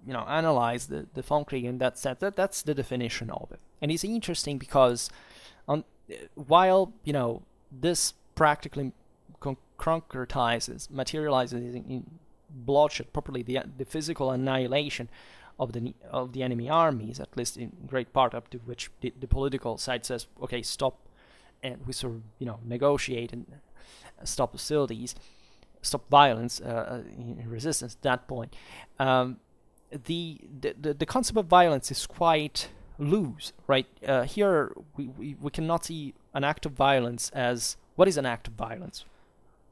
analyze the von Krieg in that sense, that's the definition of it. And it's interesting because while this practically concretizes, materializes in bloodshed, properly the physical annihilation of the enemy armies, at least in great part, up to which the political side says, okay, stop, and we sort of negotiate and stop hostilities, stop violence, in resistance at that point. The concept of violence is quite loose, right? Here we cannot see an act of violence as, what is an act of violence?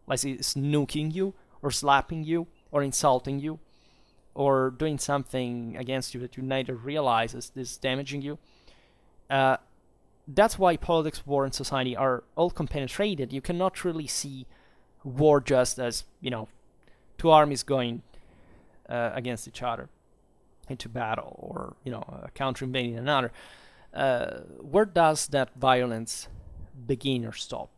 Like it's nuking you, or slapping you, or insulting you, or doing something against you that you neither realize is damaging you. That's why politics, war, and society are all compenetrated. You cannot really see war just as, two armies going against each other into battle, or a country invading another. Where does that violence begin or stop?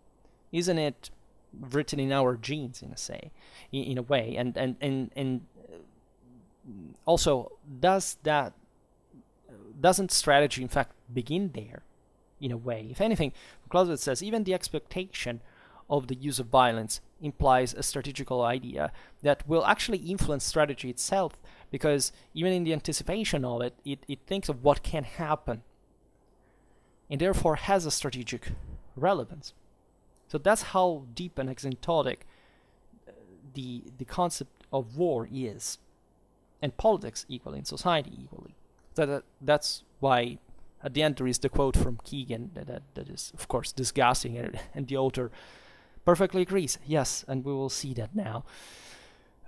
Isn't it written in our genes, in a way? And also, doesn't strategy in fact begin there, in a way? If anything, Clausewitz says even the expectation of the use of violence implies a strategical idea that will actually influence strategy itself, because even in the anticipation of it, it thinks of what can happen, and therefore has a strategic relevance. So that's how deep and asymptotic the concept of war is, and politics equally, and society equally. That's why at the end there is the quote from Keegan that is, of course, disgusting, and the author perfectly agrees. Yes, and we will see that now.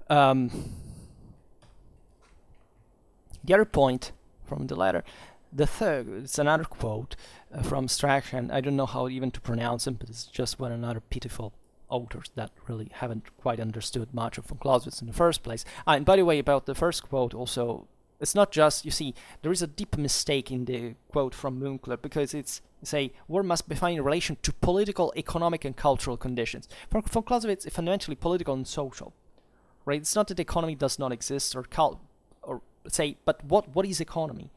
The other point from the letter, the third, it's another quote from Strachan. I don't know how even to pronounce him, but it's just one another pitiful authors that really haven't quite understood much of von Clausewitz in the first place. And by the way, about the first quote also, it's not just, you see, there is a deep mistake in the quote from Münkler, because it's say war must be defined in relation to political, economic, and cultural conditions. For von Clausewitz, it's fundamentally political and social, right? It's not that the economy does not exist, or say, but what is economy?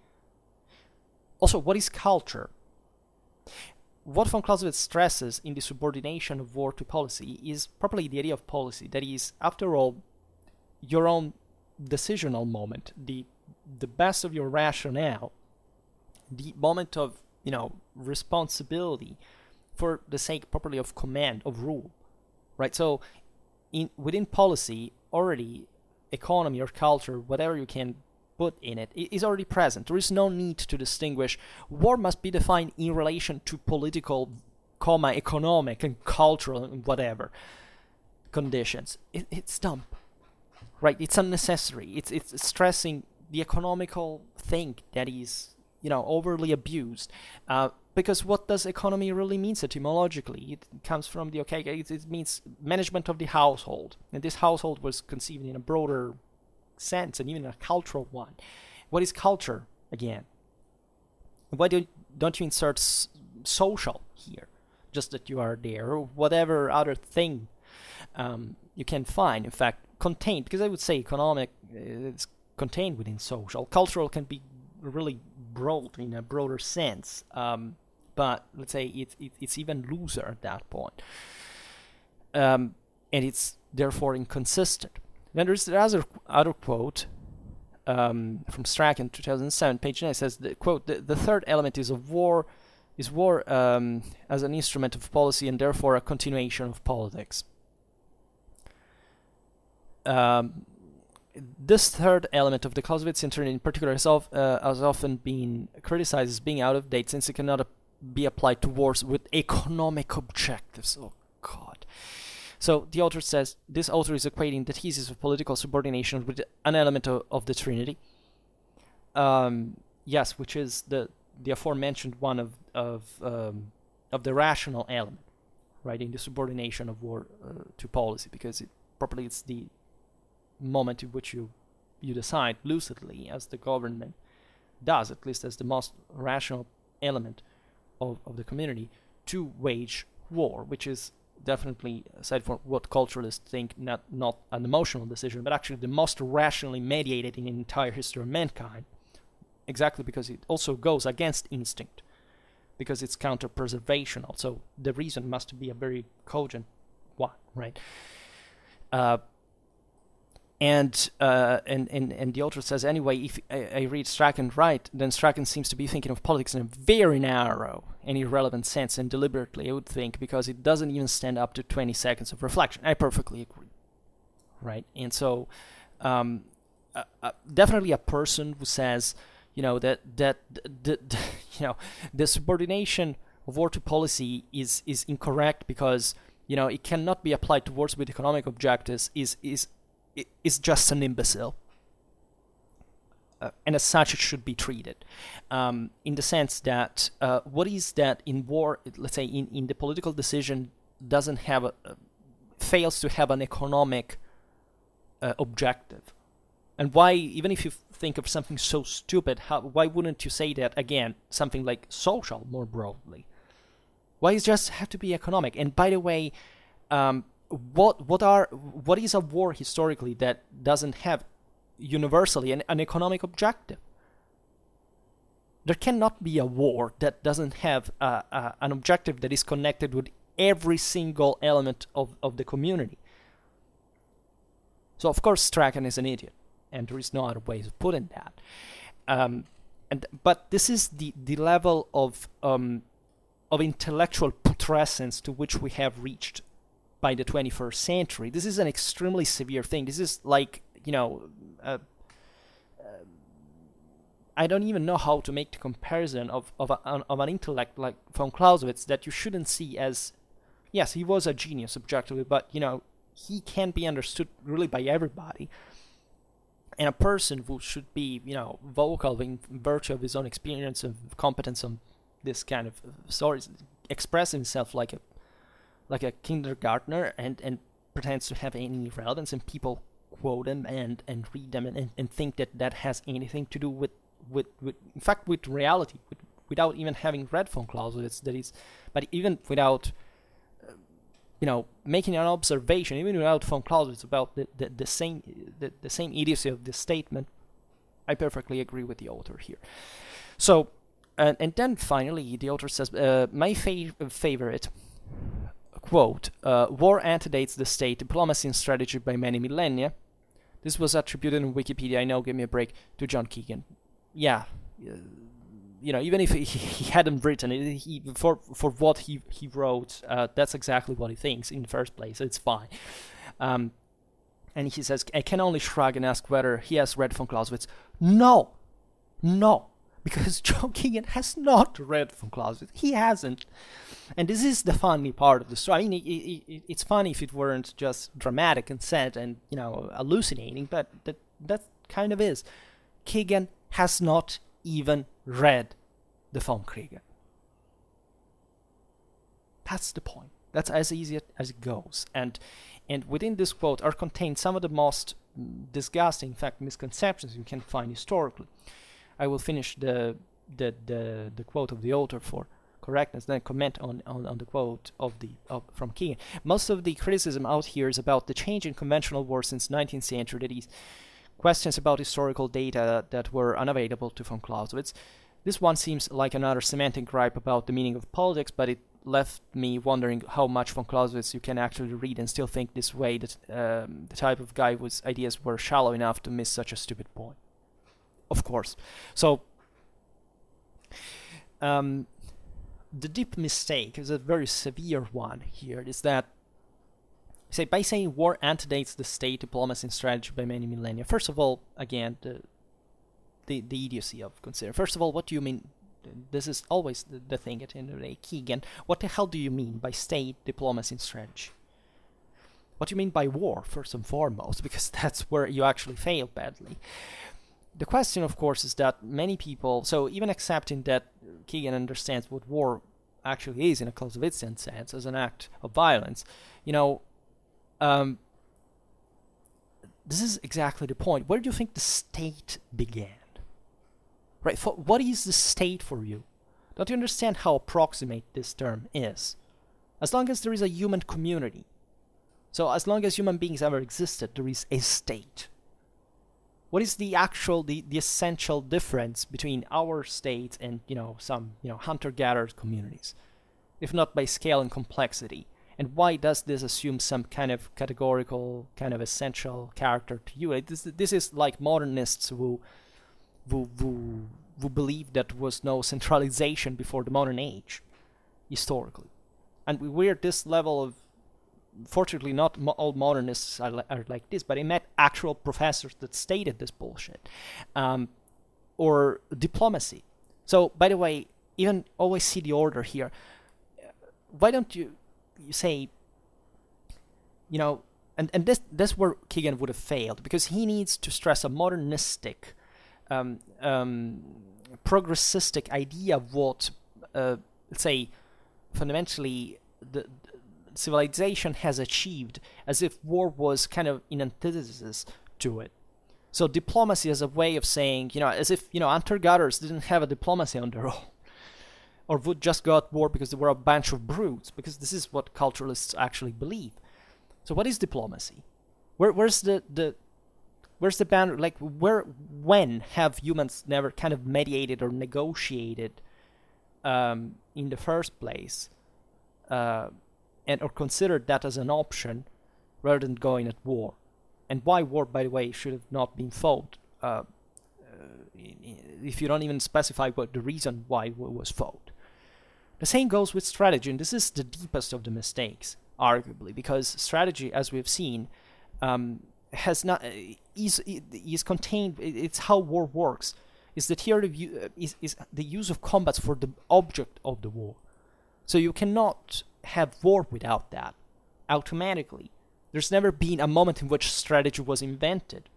Also, what is culture? What von Clausewitz stresses in the subordination of war to policy is properly the idea of policy. That is, after all, your own decisional moment, the best of your rationale, the moment of responsibility for the sake properly of command, of rule, right? So within policy, already economy or culture, whatever you can put in it, is already present. There is no need to distinguish. War must be defined in relation to political, economic, and cultural, and whatever conditions. It's dumb, right? It's unnecessary. It's stressing the economical thing that is, overly abused. Because what does economy really mean etymologically? It comes from it means management of the household. And this household was conceived in a broader sense, and even a cultural one. What is culture, again? Why don't you insert social here? Just that you are there, or whatever other thing you can find, in fact, contained, because I would say economic is contained within social. Cultural can be really broad in a broader sense, but let's say it's even looser at that point, and it's therefore inconsistent. Then there's the other quote from Strachan, 2007, page 9. It says, the quote, the third element is war as an instrument of policy, and therefore a continuation of politics. This third element of the Clausewitzian theory in particular has often been criticized as being out of date, since it cannot be applied to wars with economic objectives. Oh, God. So the author says, this author is equating the thesis of political subordination with an element of the Trinity. Yes, which is the aforementioned one of the rational element, right, in the subordination of war to policy, because it's the moment in which you decide lucidly, as the government does, at least as the most rational element of the community, to wage war, which is definitely, aside from what culturalists think, not an emotional decision, but actually the most rationally mediated in the entire history of mankind, exactly because it also goes against instinct, because it's counter-preservational, so the reason must be a very cogent one, right? And the author says, anyway, if I read Strachan right, then Strachan seems to be thinking of politics in a very narrow and irrelevant sense, and deliberately, I would think, because it doesn't even stand up to 20 seconds of reflection. I perfectly agree, right? And so, definitely a person who says, that the subordination of war to policy is incorrect because it cannot be applied towards with economic objectives is just an imbecile. And as such, it should be treated. In the sense that what is that in war, let's say in the political decision, doesn't have fails to have an economic objective. And why, even if you think of something so stupid, why wouldn't you say that, again, something like social more broadly? Why does it just have to be economic? And by the way, what is a war historically that doesn't have universally an economic objective? There cannot be a war that doesn't have an objective that is connected with every single element of the community. So of course Strachan is an idiot, and there is no other way of putting that. But this is the level of intellectual putrescence to which we have reached by the 21st century. This is an extremely severe thing. This is like, I don't even know how to make the comparison of an intellect like von Clausewitz that you shouldn't see as, yes, he was a genius objectively, but, he can't be understood really by everybody. And a person who should be, vocal in virtue of his own experience and competence on this kind of stories, express himself like a kindergartner and pretends to have any relevance, and people quote him and read them and think that has anything to do with in fact with reality, without even having read von Clausewitz, but even without making an observation, even without von Clausewitz, about the same idiocy of this statement. I perfectly agree with the author here. So and then finally the author says, my favorite quote, war antedates the state, diplomacy and strategy by many millennia. This was attributed in Wikipedia, I know, give me a break, to John Keegan. Yeah, even if he hadn't written it, for what he wrote, that's exactly what he thinks in the first place, so it's fine. And he says, I can only shrug and ask whether he has read von Clausewitz. No, because John Keegan has not read von Clausewitz. He hasn't. And this is the funny part of the story. I mean, it's funny if it weren't just dramatic and sad and, hallucinating, but that kind of is. Keegan has not even read the von Kriege. That's the point. That's as easy as it goes. And within this quote are contained some of the most disgusting, in fact, misconceptions you can find historically. I will finish the quote of the author for correctness, then comment on the quote from Keegan. Most of the criticism out here is about the change in conventional war since 19th century, that is, questions about historical data that were unavailable to von Clausewitz. This one seems like another semantic gripe about the meaning of politics, but it left me wondering how much von Clausewitz you can actually read and still think this way, that the type of guy whose ideas were shallow enough to miss such a stupid point. Of course. So, the deep mistake is a very severe one here, is that by saying war antedates the state, diplomacy and strategy by many millennia. First of all, again, the idiocy of considering. First of all, what do you mean? This is always the thing at the end of the day. Keegan, what the hell do you mean by state, diplomacy and strategy? What do you mean by war, first and foremost? Because that's where you actually fail badly. The question, of course, is that many people, so even accepting that Keegan understands what war actually is in a Clausewitzian sense, as an act of violence, this is exactly the point. Where do you think the state began? Right? What is the state for you? Don't you understand how approximate this term is? As long as there is a human community, so as long as human beings ever existed, there is a state. What is the essential difference between our state and, some, hunter-gatherer communities? If not by scale and complexity, And why does this assume some kind of categorical, kind of essential character to you? This is like modernists who believe that there was no centralization before the modern age, historically. And we're at this level of, fortunately not all modernists are like this, but I met actual professors that stated this bullshit. Or diplomacy. So, by the way, even always see the order here. Why don't you say, and this where Keegan would have failed, because he needs to stress a modernistic, progressistic idea of what, let's say, fundamentally the civilization has achieved, as if war was kind of in antithesis to it. So diplomacy as a way of saying, as if, hunter-gatherers didn't have a diplomacy on their own, or would just go at war because they were a bunch of brutes, because this is what culturalists actually believe. So what is diplomacy? Where's the boundary? Like, when have humans never kind of mediated or negotiated in the first place, and or considered that as an option rather than going at war? And why war, by the way, should have not been fought, if you don't even specify what the reason why war was fought. The same goes with strategy, and this is the deepest of the mistakes, arguably, because strategy, as we've seen, has not is contained. It's how war works. Is that here is the use of combats for the object of the war. So you cannot have war without that automatically. There's never been a moment in which strategy was invented,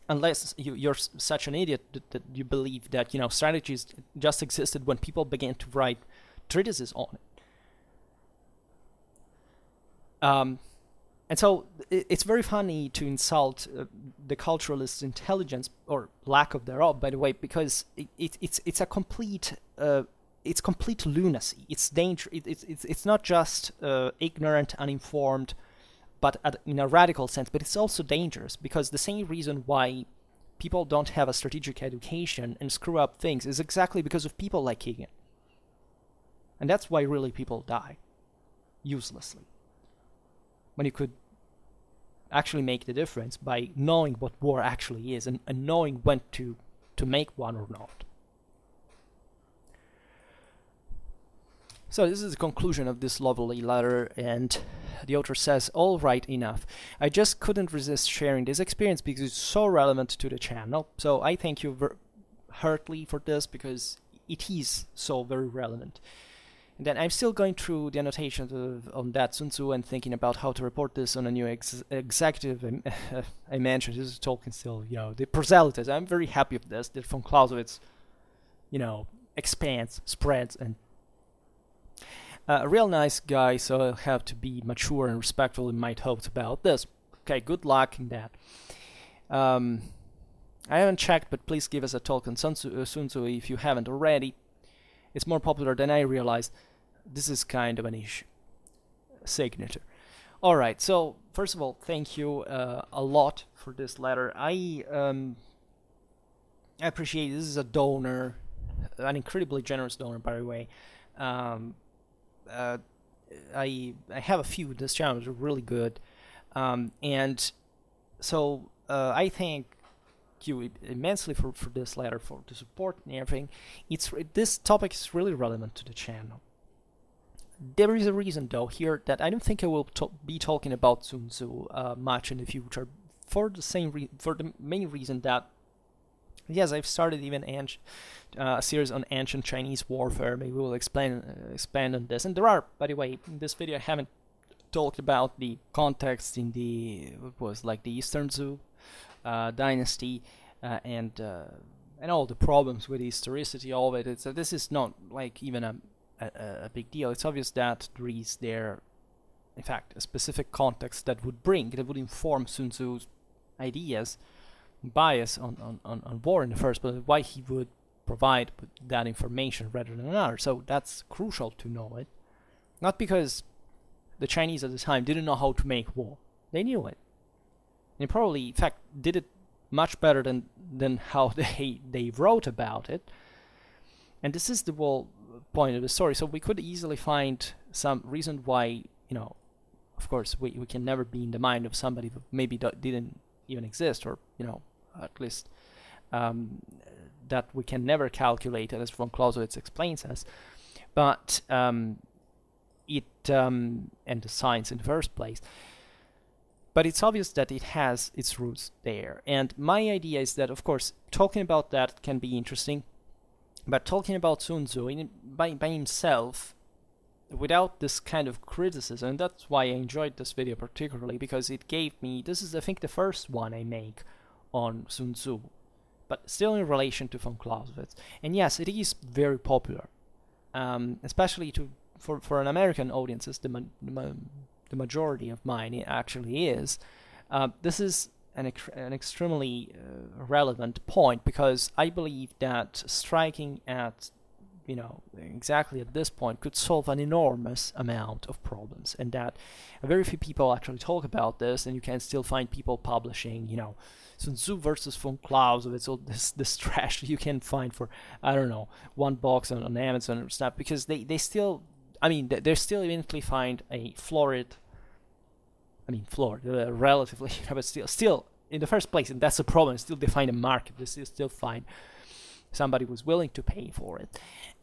unless you're such an idiot that you believe that strategies just existed when people began to write treatises on it. And so it's very funny to insult the culturalist intelligence, or lack of thereof, by the way, because it's a complete it's complete lunacy. It's danger. It's not just ignorant, uninformed, but in a radical sense. But it's also dangerous, because the same reason why people don't have a strategic education and screw up things is exactly because of people like Keegan. And that's why really people die uselessly, when you could actually make the difference by knowing what war actually is, and knowing when to make one or not. So this is the conclusion of this lovely letter, and the author says, all right, enough. I just couldn't resist sharing this experience because it's so relevant to the channel. So I thank you heartily for this, because it is so very relevant. And then I'm still going through the annotations on that Sun Tzu and thinking about how to report this on a new executive. I mentioned this is Tolkien still, the proselytes. I'm very happy with this. That from Clausewitz, expands, spreads, and a real nice guy. So I'll have to be mature and respectful in my hopes about this. Okay, good luck in that. I haven't checked, but please give us a talk on Sun Tzu if you haven't already. It's more popular than I realized. This is kind of an issue. Signature. Alright, so first of all, thank you a lot for this letter. I appreciate this is a donor, an incredibly generous donor, by the way. I have a few of this channel, they're really good. And so I thank you immensely for this letter, for the support and everything. This topic is really relevant to the channel. There is a reason though here that I don't think I will be talking about Sun Tzu much in the future, for the main reason that, yes, I've started even a series on ancient Chinese warfare. Maybe we'll expand on this. And there are, by the way, in this video I haven't talked about the context in the Eastern Zhou dynasty, and all the problems with the historicity of it. This is not like even a big deal. It's obvious that there is in fact, a specific context that would inform Sun Tzu's ideas, bias on war in the first place, why he would provide that information rather than another. So that's crucial to know it. Not because the Chinese at the time didn't know how to make war. They knew it. They probably, in fact, did it much better than how they wrote about it. And this is the whole point of the story. So we could easily find some reason why of course, we can never be in the mind of somebody who maybe didn't even exist, or, at least that we can never calculate, as von Clausewitz explains us. But and the science in the first place. But it's obvious that it has its roots there. And my idea is that, of course, talking about that can be interesting, but talking about Sun Tzu by himself, without this kind of criticism, and that's why I enjoyed this video particularly, because it gave me, this is I think the first one I make on Sun Tzu, but still in relation to von Clausewitz. And yes, it is very popular, especially for an American audience, as the majority of mine it actually is. This is an extremely relevant point, because I believe that striking at exactly at this point could solve an enormous amount of problems, and that very few people actually talk about this, and you can still find people publishing, Sun Tzu versus von Clausewitz, all this trash you can find for, I don't know, $1 on Amazon or stuff, because they still, they still eventually find a florid, relatively, but still in the first place, and that's the problem, still they find a market, they still find somebody was willing to pay for it.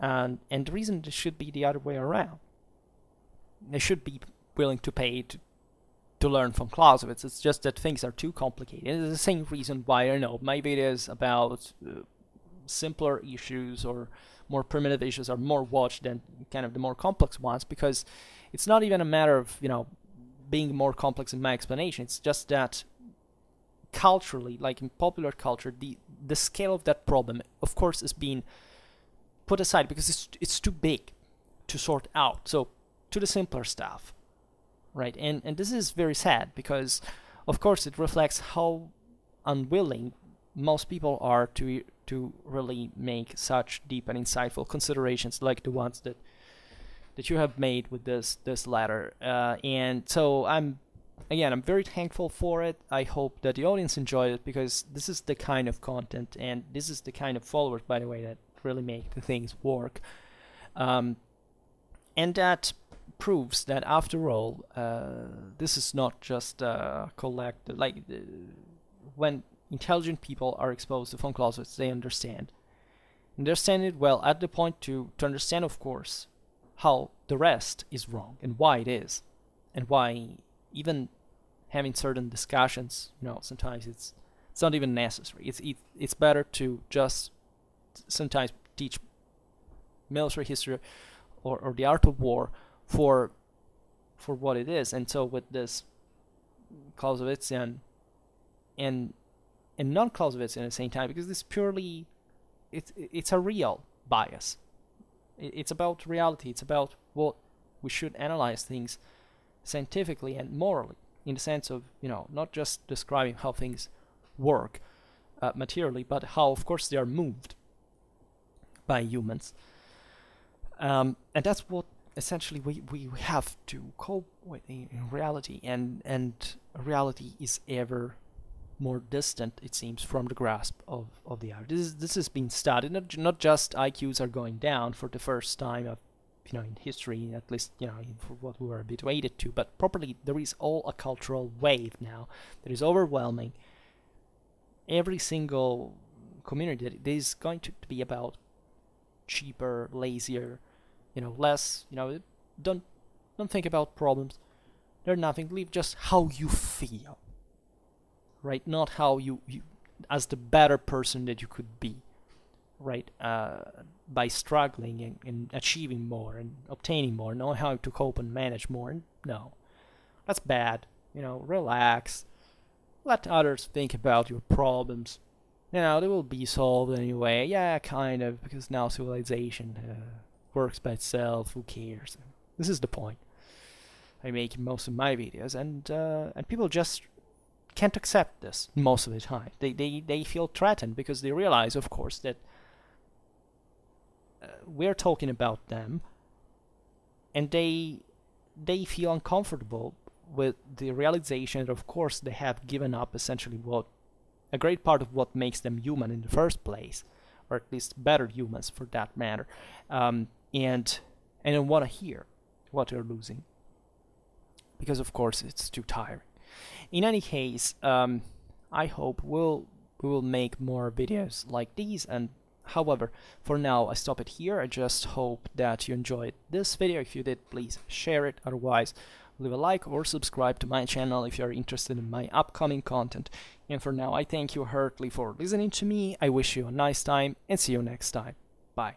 And the reason it should be the other way around. They should be willing to pay to learn from Clausewitz. It's just that things are too complicated. And it's the same reason why, I don't know, my videos about simpler issues or more primitive issues are more watched than kind of the more complex ones, because it's not even a matter of, being more complex in my explanation. It's just that culturally, like in popular culture, the scale of that problem, of course, is being put aside because it's too big to sort out. So to the simpler stuff, right? And this is very sad, because, of course, it reflects how unwilling most people are to really make such deep and insightful considerations like the ones that you have made with this letter. And so I'm very thankful for it. I hope that the audience enjoyed it, because this is the kind of content and this is the kind of followers, by the way, that really make the things work. And that proves that, after all, this is not just collective. When intelligent people are exposed to von Clausewitz, they understand it well, at the point to understand, of course, how the rest is wrong and why it is, and why even having certain discussions, sometimes it's not even necessary. It's better to just sometimes teach military history or the art of war for what it is. And so with this Clausewitzian and non-Clausewitzian at the same time, because it's purely it's a real bias. It's about reality. It's about what we should analyze things scientifically and morally, in the sense of, not just describing how things work materially, but how, of course, they are moved by humans. And that's what essentially we have to cope with in reality. And reality is ever more distant, it seems, from the grasp of the art. This has been studied. Not just IQs are going down for the first time of in history, at least for what we were habituated to, but properly there is all a cultural wave now that is overwhelming every single community. That is going to be about cheaper, lazier, less. Don't think about problems. They're nothing. Leave just how you feel. Right, not how you as the better person that you could be, right, by struggling and achieving more and obtaining more, knowing how to cope and manage more. And no, that's bad. Relax, let others think about your problems. They will be solved anyway. Yeah, kind of, because now civilization works by itself. Who cares? This is the point I make in most of my videos, and people just can't accept this most of the time. They feel threatened, because they realize, of course, that we're talking about them, and they feel uncomfortable with the realization that, of course, they have given up essentially a great part of what makes them human in the first place, or at least better humans for that matter, and don't want to hear what they're losing. because of course it's too tiring. In any case, I hope we will make more videos like these, and however, for now I stop it here. I just hope that you enjoyed this video. If you did, please share it. Otherwise, leave a like or subscribe to my channel if you are interested in my upcoming content. And for now, I thank you heartily for listening to me. I wish you a nice time and see you next time. Bye.